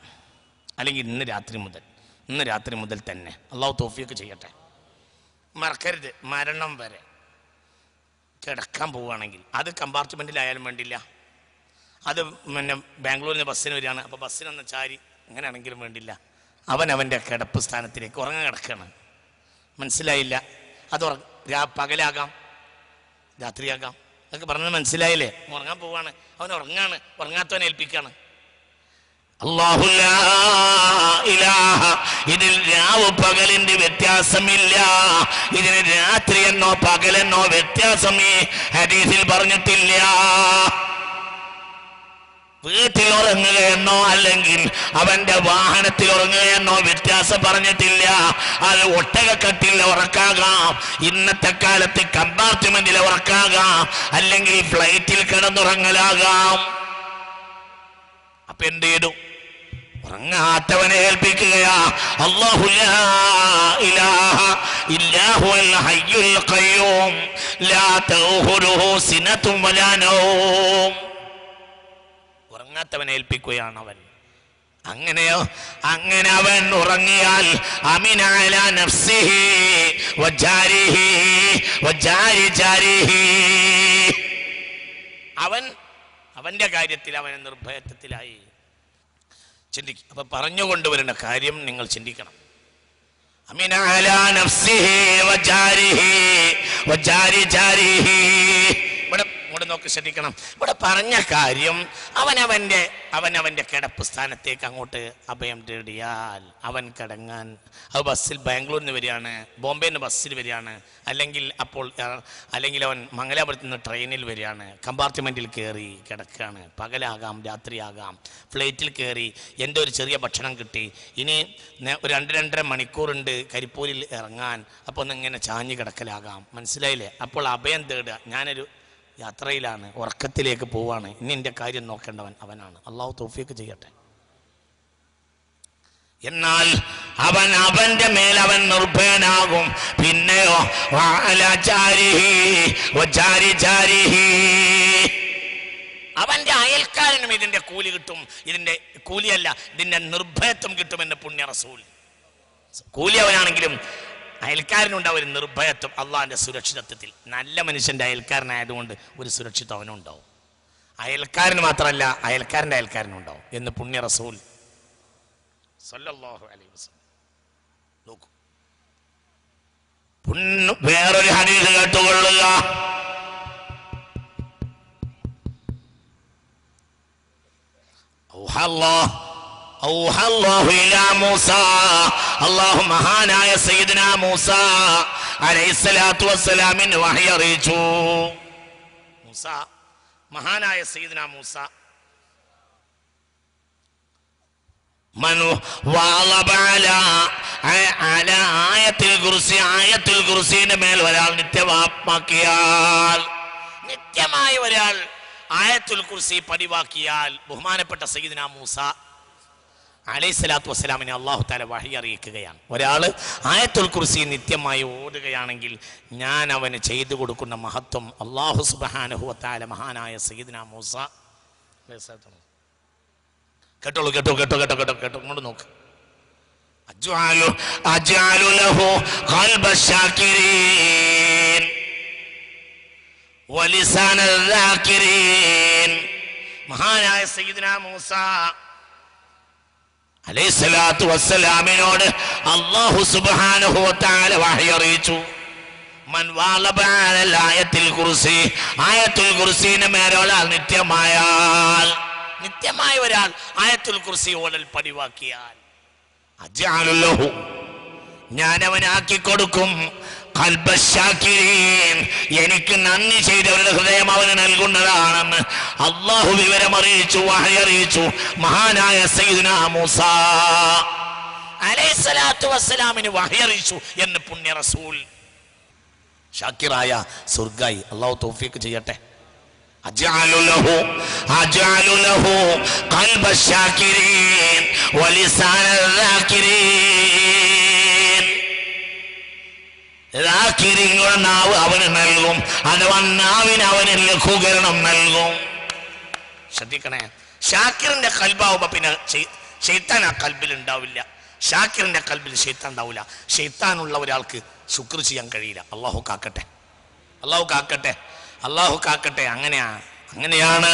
അല്ലെങ്കിൽ ഇന്ന് രാത്രി മുതൽ തന്നെ. അല്ലാഹു തൗഫീഖ് ചെയ്യട്ടെ. മറക്കരുത്, മരണം വരെ കിടക്കാൻ പോവുകയാണെങ്കിൽ അത് കമ്പാർട്ട്മെന്റിലായാലും വേണ്ടില്ല. അത് പിന്നെ ബാംഗ്ലൂരിൽ നിന്ന് ബസ്സിന് വരികയാണ്, അപ്പോൾ ബസ്സിനൊന്ന് ചാരി അങ്ങനെയാണെങ്കിലും വേണ്ടില്ല, അവൻ്റെ കിടപ്പ് സ്ഥാനത്തിലേക്ക് ഉറങ്ങാൻ കിടക്കുകയാണ്. മനസ്സിലായില്ല? അത് പകലാകാം, രാത്രിയാകാം. അതൊക്കെ പറഞ്ഞത് മനസ്സിലായില്ലേ? ഉറങ്ങാൻ പോവാണ്, അവൻ ഉറങ്ങാണ്, ഉറങ്ങാത്തവനെ ഏൽപ്പിക്കുകയാണ്. അല്ലാഹു ലാ ഇലാഹ, ഇതിൽ രാവ് പകലിന്റെ വ്യത്യാസമില്ല. ഇതിന് രാത്രിയെന്നോ പകലെന്നോ വ്യത്യാസം ഈ ഹദീസിൽ പറഞ്ഞിട്ടില്ല. വീട്ടിൽ ഉറങ്ങുകയെന്നോ അല്ലെങ്കിൽ അവന്റെ വാഹനത്തിൽ ഉറങ്ങുകയെന്നോ വ്യത്യാസം പറഞ്ഞിട്ടില്ല. അത് ഒട്ടകക്കട്ടിൽ ഉറക്കാകാം, ഇന്നത്തെ കാലത്ത് കമ്പാർട്ട്മെന്റിൽ ഉറക്കാകാം, അല്ലെങ്കിൽ ഫ്ലൈറ്റിൽ കിടന്നുറങ്ങലാകാം. അപ്പൊ എന്ത് ചെയ്തു? ഉറങ്ങാത്തവനെ ഏൽപ്പിക്കുകയാ. അല്ലാഹു ലാ ഇലാഹ ഇല്ലാഹുൽ ഹയ്യുൽ ഖയ്യൂം ലാ തഖുലുഹു സിനത്തും വലാ നൗം. ഉറങ്ങാത്തവനെ ഏൽപ്പിക്കുകയാണ് അവൻ. അങ്ങനെയോ? അങ്ങനെ അവൻ ഉറങ്ങിയാൽ അമിന അലാ നഫ്സിഹി വജാരിഹി വജാരി ജാരിഹി, അവന്റെ കാര്യത്തിൽ അവൻ നിർഭയത്വത്തിലായി. ചിന്തിക്കും. അപ്പൊ പറഞ്ഞുകൊണ്ടുവരുന്ന കാര്യം നിങ്ങൾ ചിന്തിക്കണം. അമിന അലാ നഫ്സിഹി വജാരിഹി വജാരി ജാരിഹി. ഇവിടെ നോക്ക്. എന്നൊക്കെ ശ്രദ്ധിക്കണം. ഇവിടെ പറഞ്ഞ കാര്യം അവനവൻ്റെ കിടപ്പ് സ്ഥാനത്തേക്ക് അങ്ങോട്ട് അഭയം തേടിയാൽ അവൻ കിടങ്ങാൻ, അത് ബസ്സിൽ ബാംഗ്ലൂരിൽ നിന്ന് വരികയാണ്, ബോംബെയിൽ നിന്ന് ബസ്സിൽ വരികയാണ്, അല്ലെങ്കിൽ അവൻ മംഗലാപുരത്ത് നിന്ന് ട്രെയിനിൽ വരികയാണ്, കമ്പാർട്ട്മെൻറ്റിൽ കയറി കിടക്കുകയാണ്, പകലാകാം രാത്രിയാകാം, ഫ്ലൈറ്റിൽ കയറി എൻ്റെ ഒരു ചെറിയ ഭക്ഷണം കിട്ടി, ഇനി ഒരു 2-2.5 മണിക്കൂറുണ്ട് കരിപ്പൂരിൽ ഇറങ്ങാൻ, അപ്പോൾ ഒന്നിങ്ങനെ ചാഞ്ഞ് കിടക്കലാകാം. മനസ്സിലായില്ലേ? അപ്പോൾ അഭയം തേടുക. ഞാനൊരു യാത്രയിലാണ്, ഉറക്കത്തിലേക്ക് പോവാണ്, ഇനി എൻ്റെ കാര്യം നോക്കേണ്ടവൻ അവനാണ്. അള്ളാഹു തൗഫീഖ് ചെയ്യട്ടെ. എന്നാൽ അവന്റെ മേൽ അവൻ നിർഭയനാകും. പിന്നെയോ അവന്റെ അയൽക്കാരനും ഇതിന്റെ കൂലി കിട്ടും. ഇതിന്റെ കൂലിയല്ല, ഇതിന്റെ നിർഭയത്വം കിട്ടുമെന്ന് പുണ്യ റസൂൽ. കൂലി അവനാണെങ്കിലും അയൽക്കാരനുണ്ടാവും ഒരു നിർഭയത്വം, അള്ളാഹിന്റെ സുരക്ഷിതത്വത്തിൽ. നല്ല മനുഷ്യന്റെ അയൽക്കാരനായതുകൊണ്ട് ഒരു സുരക്ഷിതം അവനുണ്ടാവും. അയൽക്കാരന് മാത്രമല്ല, അയൽക്കാരൻ്റെ അയൽക്കാരനുണ്ടാവും എന്ന് പുണ്യ റസൂൽ സല്ലല്ലാഹു അലൈഹി വസല്ലം. നോക്കൂ, വേറൊരു ഹദീസ് കേട്ടുകൊള്ളുക. അല്ലാഹു മഹാനായ സയ്യിദുനാ മൂസ അലൈഹിസ്സലാത്തു വസ്സലാമിന് വഹി അറിയിച്ചു. മഹാനായ സയ്യിദുനാ മൂസ ആയത്തുൽ കുർസിയുടെ മേൽ ഒരാൾ നിത്യമാക്കിയാൽ, നിത്യമായ ഒരാൾ ആയത്തുൽ കുർസി പതിവാക്കിയാൽ, ബഹുമാനപ്പെട്ട സയ്യിദുനാ മൂസ അലൈഹിസ്സലാത്തു വസ്സലാമിനെ അല്ലാഹു തആല വഹി അറിയിക്കുകയാണ്. ഒരാൾ ആയത്തുൽ കുർസി നിത്യമായി ഓടുകയാണെങ്കിൽ ഞാൻ അവന് ചെയ്തു കൊടുക്കുന്ന മഹത്വം അല്ലാഹു സുബ്ഹാനഹു വ തആല മഹാനായ സയ്യിദുനാ മൂസ കേട്ടോ ഇങ്ങോട്ട് നോക്ക്. അജ്അലു ലഹു ഖൽബ ശാകിരീൻ വലിസാന ദാകിരീൻ. മഹാനായ സയ്യിദുനാ മൂസ അലൈഹിസ്സലാത്തു വസ്സലാമിനോട് അല്ലാഹു സുബ്ഹാനഹു വ തആല വഹി അറിയിച്ചു. മൻ വാലബ അലൽ ആയത്തുൽ കുർസി, ആയത്തുൽ കുർസിനെ മേലോളാൽ നിത്യമായ ഒരാൾ ആയത്തുൽ കുർസി ഓടൽ പതിവാക്കിയാൽ അജ്അലു ലഹു, ഞാൻ അവനാക്കി കൊടുക്കും ഖൽബ ശാകിരീൻ, എനിക്ക് നന്ദി ചെയ്തവരുടെ ഹൃദയം അവന് നൽകുന്നതാണെന്ന് അല്ലാഹു വിവരമറിയിച്ചു, വഹി അറിയിച്ചു മഹാനായ സയ്യിദുനാ മൂസ അലൈഹിസ്സലാത്തു വസ്സലാമിന് വഹി അറിയിച്ചു എന്ന് പുണ്യ റസൂൽ. ഷാക്കിറായ സ്വർഗ്ഗായി അല്ലാഹു തൗഫീഖ് ചെയ്യട്ടെ. അജ്അലു ലഹു ഖൽബ ശാകിരീൻ വലിസാന ദാകിരീൻ. ദാകിരീങ്ങളുടെ നാവ് അവന് നൽകും, അഥവാ നാവിന് അവന് ലഘൂകരണം നൽകും. ശ്രദ്ധിക്കണേ, ഷാക്കിറിന്റെ കൽബാവുമ്പോ പിന്നെ ശൈത്താൻ ആ കൽബിൽ ഉണ്ടാവില്ല. ഷാക്കിറിന്റെ കൽബിൽ ശൈത്താൻ ഉണ്ടാവില്ല. ശൈത്താനുള്ള ഒരാൾക്ക് ശുക്ർ ചെയ്യാൻ കഴിയില്ല. അള്ളാഹു കാക്കട്ടെ, അള്ളാഹു കാക്കട്ടെ, അള്ളാഹു കാക്കട്ടെ. അങ്ങനെയാണ്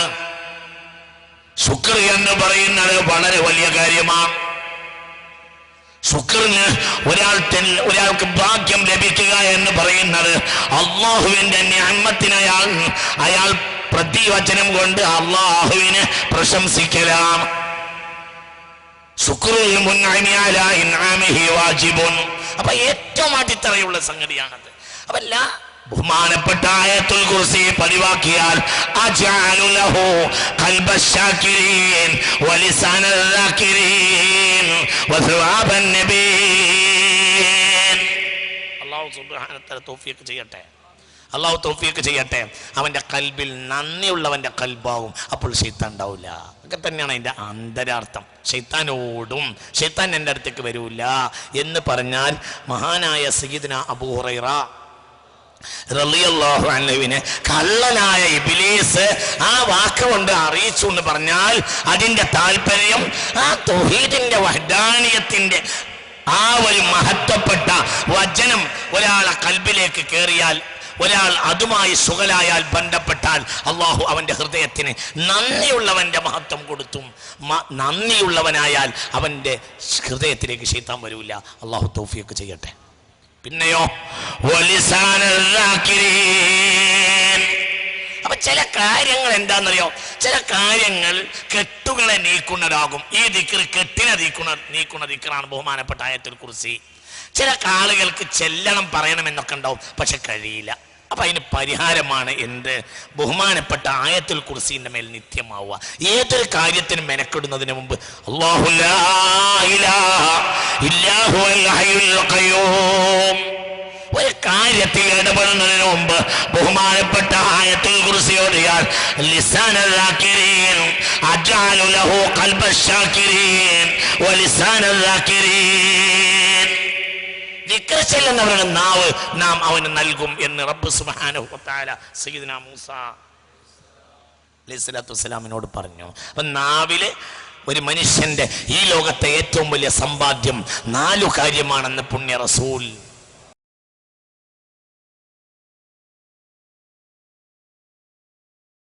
ശുക്ർ എന്ന് പറയുന്നത് വളരെ വലിയ കാര്യമാണ്. ശുക്രിന് ഒരാൾക്ക് ഭാഗ്യം ലഭിക്കുക എന്ന് പറയുന്നത് അള്ളാഹുവിന്റെ നിഅമത്തിനെ അയാൾ പ്രതിവചനം കൊണ്ട് അള്ളാഹുവിനെ പ്രശംസിക്കലാം. ശുക്റുൽ മുൻഅമി അലാ ഇൻആമിഹി വാജിബുൻ. അപ്പൊ ഏറ്റവും അടിത്തറയുള്ള സംഗതിയാണത്. അവല്ല ബഹുമാനപ്പെട്ട ആയത്തുൽ കുർസി പതിവാക്കിയാൽ അജ്അലു ലഹു ഖൽബ ശാകിരീൻ വലിസാന ദാകിരീൻ വസവാബൻ നബീൻ. അല്ലാഹു സുബ്ഹാനഹു വ തആല തൗഫീഖ് ചെയ്യട്ടെ, അല്ലാഹു തൗഫീഖ് ചെയ്യട്ടെ. അവന്റെ കൽബിൽ നന്ദിയുള്ളവന്റെ കൽബാവും, അപ്പോൾ ശൈത്താൻ ഉണ്ടാവില്ല. ഒക്കെ തന്നെയാണ് അതിന്റെ അന്തരാർത്ഥം. ശൈത്താനോടും ശൈത്താൻ എൻ്റെ അടുത്തേക്ക് വരൂല എന്ന് പറഞ്ഞാൽ മഹാനായ സയ്യിദുനാ അബൂ ഹുറൈറ റളിയല്ലാഹു അൻഹുവിനെ കള്ളനായ ഇബ്ലീസ് ആ വാക്ക് കൊണ്ട് അറിയിച്ചു എന്ന് പറഞ്ഞാൽ അതിന്റെ താല്പര്യം ആ തൗഹീദിന്റെ വഹ്ദാനിയത്തിന്റെ ആ ഒരു മഹത്വപ്പെട്ട വചനം ഒരാളെ കൽബിലേക്ക് കയറിയാൽ, ഒരാൾ അതുമായി സുഖലായാൽ ബന്ധപ്പെട്ടാൽ അള്ളാഹു അവന്റെ ഹൃദയത്തിന് നന്ദിയുള്ളവന്റെ മഹത്വം കൊടുത്തും. നന്ദിയുള്ളവനായാൽ അവന്റെ ഹൃദയത്തിലേക്ക് ശൈത്താൻ വരൂല. അള്ളാഹു തൗഫീഖ് ചെയ്യട്ടെ. പിന്നെയോ അപ്പൊ ചില കാര്യങ്ങൾ എന്താണെന്നറിയോ, ചില കാര്യങ്ങൾ കെട്ടുകളെ നീക്കുന്നതാകും. ഈ ദിക്ർ കെട്ടിനെ നീക്കുന്ന ദിക്റാണ് ബഹുമാനപ്പെട്ട ആയത്തുൽ കുർസി. ചില ആളുകൾക്ക് ചെല്ലണം പറയണമെന്നൊക്കെ ഉണ്ടാവും, പക്ഷെ കഴിയില്ല. അപ്പൊ അതിന് പരിഹാരമാണ് എന്ത്? ബഹുമാനപ്പെട്ട ആയത്തുൽ കുർസിന്റെ മേൽ നിത്യമാവുക. ഏതൊരു കാര്യത്തിനും മെനക്കെടുന്നതിന് മുമ്പ് അല്ലാഹു ലാ ഇലാഹ ഇല്ലാ ഹുവൽ ഹയ്യുൽ ഖയ്യൂം, ഒരു കാര്യത്തിൽ ഇടപെടുന്നതിന് മുമ്പ് ബഹുമാനപ്പെട്ട ആയത്തുൽ കുർസി ഓതിയാൽ ലിസാനൽ ദാകിരീൻ അജഅലു ലഹു ഖൽബൽ ശാകിരീൻ വലിസാനൽ ദാകിരീൻ, ദിക്ർ ചെല്ലുന്നവരുടെ നാവ് നാം അവന് നൽകും എന്ന് റബ്ബ് സുബ്ഹാനഹു വ തആല സയ്യിദുനാ മൂസ അലൈഹിസ്സലാത്തു വസ്സലാമിനോട് പറഞ്ഞു. അപ്പൊ നാവില് ഒരു മനുഷ്യന്റെ ഈ ലോകത്തെ ഏറ്റവും വലിയ സമ്പാദ്യം 4 കാര്യമാണെന്ന് പുണ്യ റസൂൽ